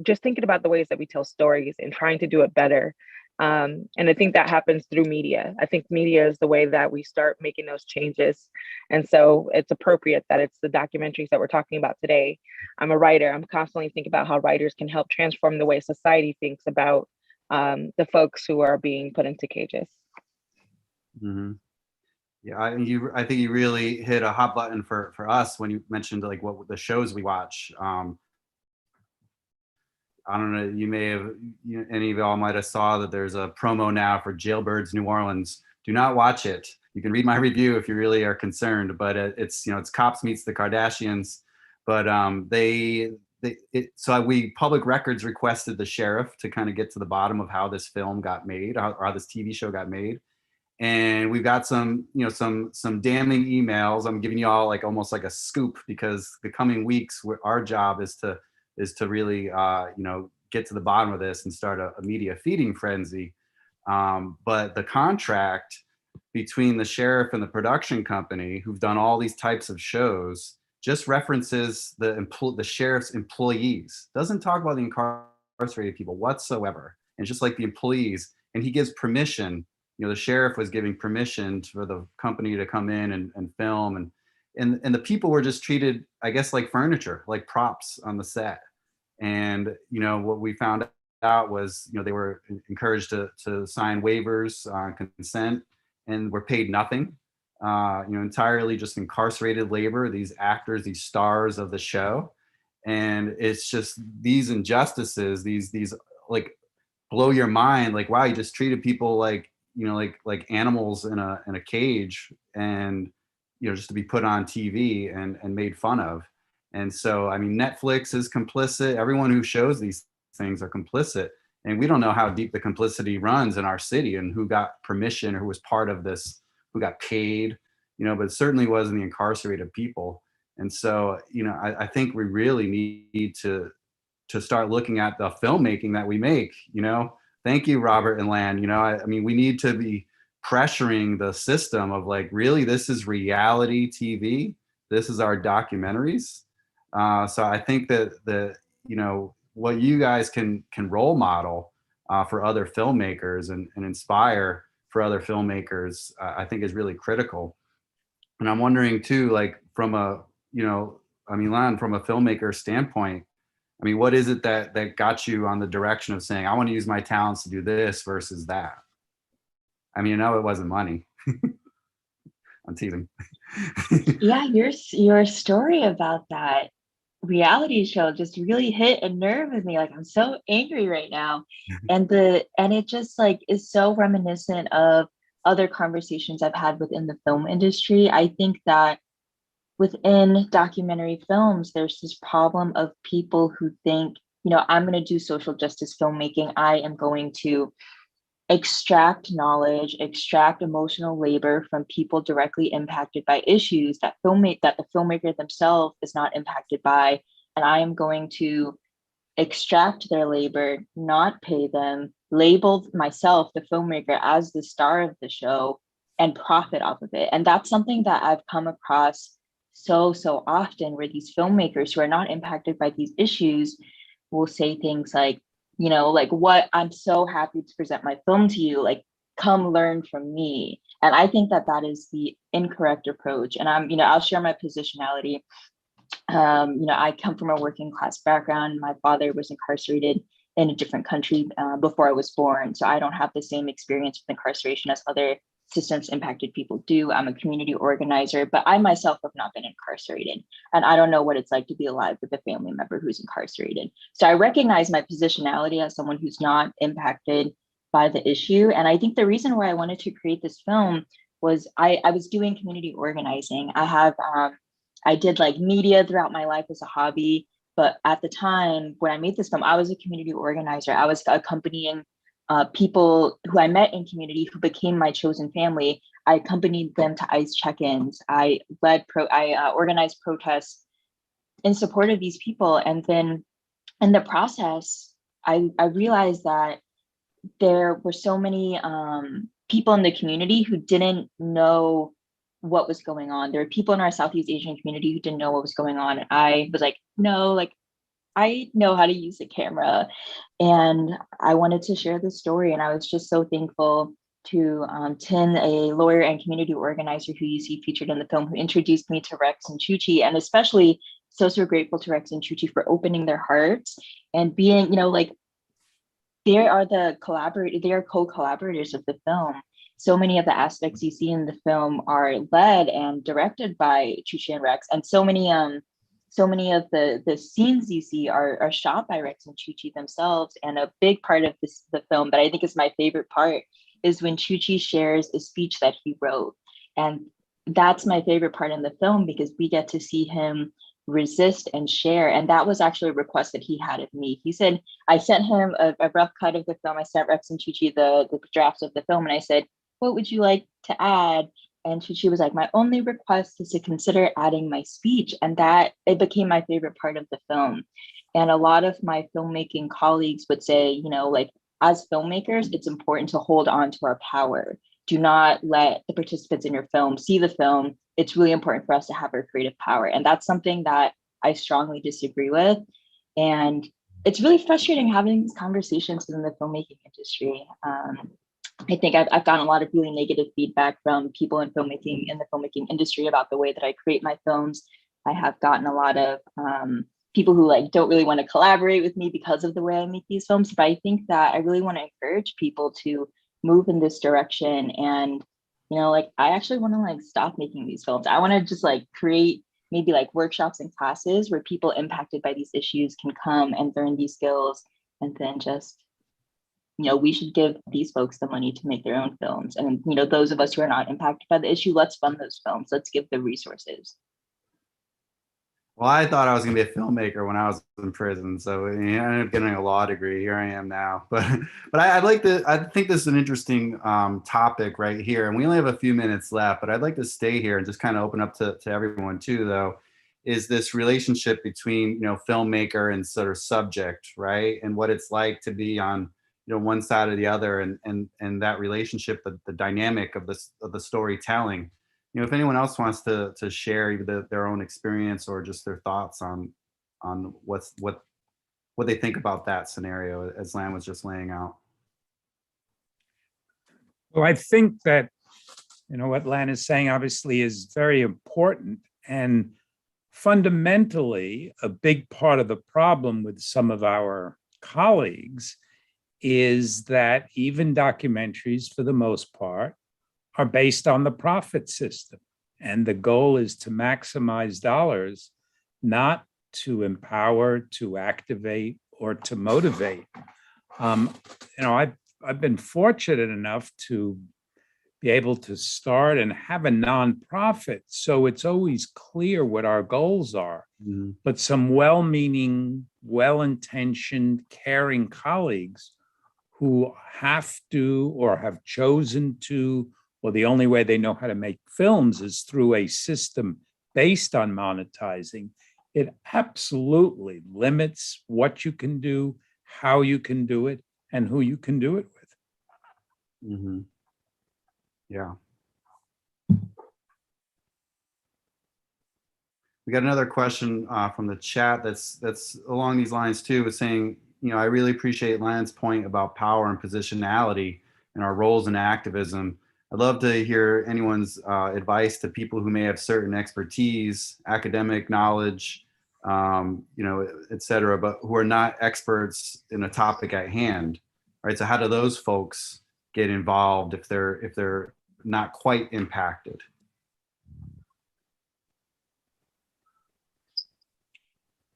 just thinking about the ways that we tell stories and trying to do it better. And I think that happens through media. I think media is the way that we start making those changes. And so it's appropriate that it's the documentaries that we're talking about today. I'm a writer. I'm constantly thinking about how writers can help transform the way society thinks about the folks who are being put into cages. Mm-hmm. Yeah, I think you really hit a hot button for us when you mentioned like what the shows we watch. I don't know, you may have, any of y'all might have saw that there's a promo now for Jailbirds New Orleans. Do not watch it. You can read my review if you really are concerned, but it's Cops meets the Kardashians. But so we Public Records requested the sheriff to kind of get to the bottom of how this film got made, or how this TV show got made. And we've got some damning emails. I'm giving you all like almost like a scoop, because the coming weeks, our job is to really get to the bottom of this and start a media feeding frenzy. But the contract between the sheriff and the production company, who've done all these types of shows, just references the sheriff's employees. Doesn't talk about the incarcerated people whatsoever. And just like the employees, and he gives permission. The sheriff was giving permission for the company to come in and film, and the people were just treated, I guess, like furniture, like props on the set. And what we found out was they were encouraged to sign waivers on consent, and were paid nothing. Entirely just incarcerated labor, these actors, these stars of the show. And it's just these injustices, these like blow your mind, like, wow, you just treated people like like animals in a cage, and just to be put on TV and made fun of. And so, I mean, Netflix is complicit. Everyone who shows these things are complicit. And we don't know how deep the complicity runs in our city, and who got permission, or who was part of this, who got paid, but it certainly wasn't the incarcerated people. And so, I think we really need to start looking at the filmmaking that we make. Thank you, Robert and Lan. I mean, we need to be pressuring the system of like, really, this is reality TV. This is our documentaries. So I think that what you guys can role model for other filmmakers and inspire for other filmmakers, I think is really critical. And I'm wondering too, like from a, Lan, from a filmmaker standpoint, I mean, what is it that got you on the direction of saying, I want to use my talents to do this versus that? I mean, it wasn't money. I'm teasing. Yeah, your story about that reality show just really hit a nerve with me. Like, I'm so angry right now. And it just like is so reminiscent of other conversations I've had within the film industry. I think that within documentary films, there's this problem of people who think, I'm going to do social justice filmmaking. I am going to extract knowledge, extract emotional labor from people directly impacted by issues that the filmmaker themselves is not impacted by. And I am going to extract their labor, not pay them, label myself, the filmmaker, as the star of the show and profit off of it. And that's something that I've come across so often, where these filmmakers who are not impacted by these issues will say things like, like, what, I'm so happy to present my film to you, like, come learn from me. And I think that is the incorrect approach. And I'll share my positionality. I come from a working class background. My father was incarcerated in a different country before I was born. So I don't have the same experience with incarceration as other systems impacted people do. I'm a community organizer, but I myself have not been incarcerated. And I don't know what it's like to be alive with a family member who's incarcerated. So I recognize my positionality as someone who's not impacted by the issue. And I think the reason why I wanted to create this film was I was doing community organizing. I did like media throughout my life as a hobby. But at the time when I made this film, I was a community organizer. I was accompanying people who I met in community who became my chosen family. I accompanied them to ICE check-ins. I organized protests in support of these people. And then in the process, I realized that there were so many people in the community who didn't know what was going on. There were people in our Southeast Asian community who didn't know what was going on. And I was like, no, like, I know how to use a camera. And I wanted to share this story. And I was just so thankful to Tin, a lawyer and community organizer who you see featured in the film, who introduced me to Rex and Chuchi, and especially so grateful to Rex and Chuchi for opening their hearts and being, like, they are co-collaborators of the film. So many of the aspects you see in the film are led and directed by Chuchi and Rex, and so many of the scenes you see are shot by Rex and Chuchi themselves. And a big part of the film that I think is my favorite part is when Chuchi shares a speech that he wrote. And that's my favorite part in the film, because we get to see him resist and share. And that was actually a request that he had of me. He said, I sent him a rough cut of the film. I sent Rex and Chuchi the drafts of the film, and I said, what would you like to add? And Chuchi was like, my only request is to consider adding my speech. And that it became my favorite part of the film. And a lot of my filmmaking colleagues would say, like, as filmmakers, it's important to hold on to our power. Do not let the participants in your film see the film. It's really important for us to have our creative power. And that's something that I strongly disagree with. And it's really frustrating having these conversations within the filmmaking industry. I think I've gotten a lot of really negative feedback from people in the filmmaking industry about the way that I create my films. I have gotten a lot of people who like don't really want to collaborate with me because of the way I make these films. But I think that I really want to encourage people to move in this direction. And, like, I actually want to like stop making these films. I want to just like create maybe like workshops and classes where people impacted by these issues can come and learn these skills, and then just, we should give these folks the money to make their own films. And, those of us who are not impacted by the issue, let's fund those films. Let's give the resources. Well, I thought I was going to be a filmmaker when I was in prison. So I ended up getting a law degree. Here I am now. But I think this is an interesting topic right here. And we only have a few minutes left, but I'd like to stay here and just kind of open up to everyone too, though, is this relationship between, filmmaker and sort of subject, right? And what it's like to be on, one side or the other, and that relationship, the dynamic of the storytelling. If anyone else wants to share either their own experience or just their thoughts on what they think about that scenario, as Lan was just laying out. Well, I think that, what Lan is saying obviously is very important. And fundamentally, a big part of the problem with some of our colleagues is that even documentaries, for the most part, are based on the profit system. And the goal is to maximize dollars, not to empower, to activate, or to motivate. I've been fortunate enough to be able to start and have a nonprofit, so it's always clear what our goals are. Mhm. But some well-meaning, well-intentioned, caring colleagues who have to or have chosen to, or the only way they know how to make films is through a system based on monetizing. It absolutely limits what you can do, how you can do it, and who you can do it with. Mhm. Yeah. We got another question from the chat that's along these lines too, is saying, I really appreciate Lan's point about power and positionality and our roles in activism. I'd love to hear anyone's advice to people who may have certain expertise, academic knowledge, et cetera, but who are not experts in a topic at hand, right? So how do those folks get involved if they're not quite impacted?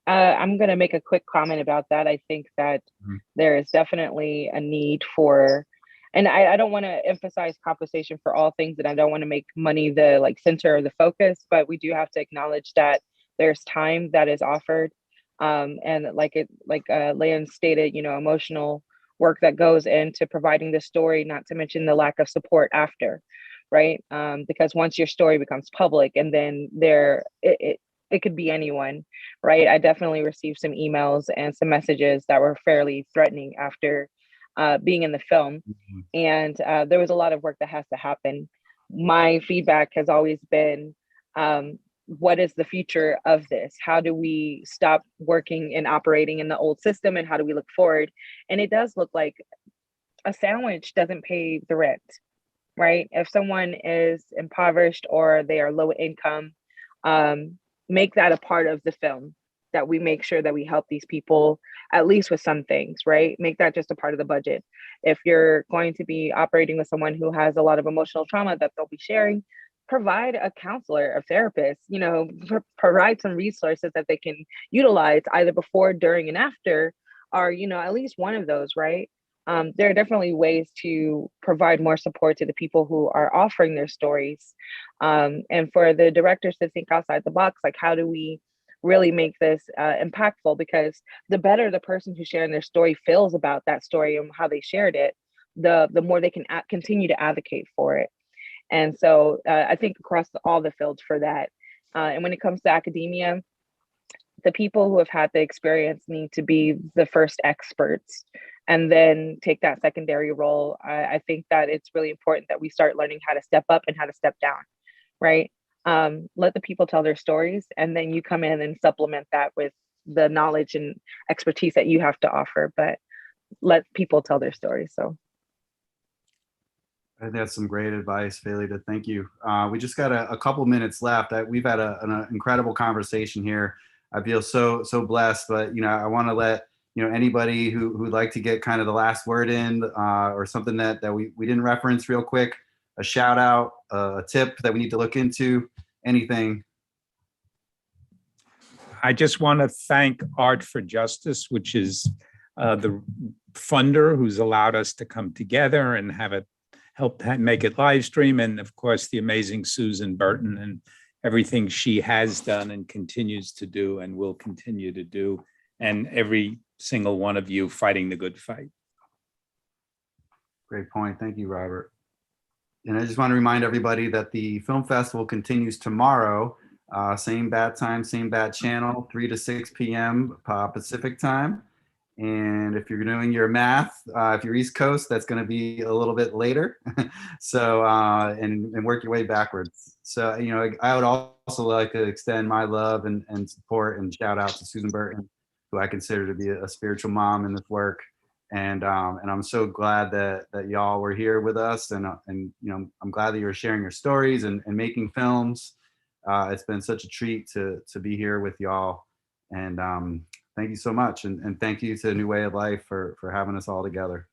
I'm going to make a quick comment about that. I think that there is definitely a need for, and I don't want to emphasize compensation for all things, and I don't want to make money the center or the focus, but we do have to acknowledge that there's time that is offered. And like Lan stated, emotional work that goes into providing the story, not to mention the lack of support after, right? Because once your story becomes public, and then it could be anyone, right? I definitely received some emails and some messages that were fairly threatening after being in the film. Mhm. And there was a lot of work that has to happen. My feedback has always been, what is the future of this? How do we stop working and operating in the old system, and how do we look forward? And it does look like a sandwich doesn't pay the rent, right? If someone is impoverished or they are low income, make that a part of the film, that we make sure that we help these people at least with some things, right? Make that just a part of the budget. If you're going to be operating with someone who has a lot of emotional trauma that they'll be sharing, provide a counselor, a therapist, provide some resources that they can utilize either before, during, and after, or, at least one of those, right? There are definitely ways to provide more support to the people who are offering their stories. And for the directors to think outside the box, like, how do we really make this impactful? Because the better the person who's sharing their story feels about that story and how they shared it, the more they can continue to advocate for it. And so I think across all the fields for that. And when it comes to academia, the people who have had the experience need to be the first experts and then take that secondary role. I think that it's really important that we start learning how to step up and how to step down, right? Let the people tell their stories, and then you come in and supplement that with the knowledge and expertise that you have to offer, but let people tell their stories. So I think that's some great advice, Felita. Thank you. We just got a couple minutes left. We've had an incredible conversation here. I feel so blessed, but I want to let anybody who'd like to get kind of the last word in, or something that we didn't reference real quick, a shout out, a tip that we need to look into, anything. I just want to thank Art for Justice, which is the funder who's allowed us to come together and have it help make it live stream. And of course, the amazing Susan Burton and everything she has done and continues to do and will continue to do. And every single one of you fighting the good fight. Great point. Thank you, Robert. And I just want to remind everybody that the film festival continues tomorrow. Same bat time, same bat channel, 3 to 6 p.m. Pacific time. And if you're doing your math, if you're East Coast, that's going to be a little bit later. So, and work your way backwards. So, I would also like to extend my love and support and shout out to Susan Burton, who I consider to be a spiritual mom in this work. And I'm so glad that y'all were here with us, and I'm glad that you were sharing your stories and making films. It's been such a treat to be here with y'all, and thank you so much, and thank you to New Way of Life for having us all together.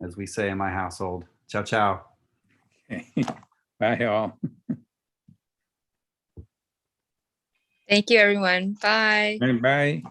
As we say in my household, ciao ciao. Okay. Bye, all. Thank you, everyone. Bye. Bye.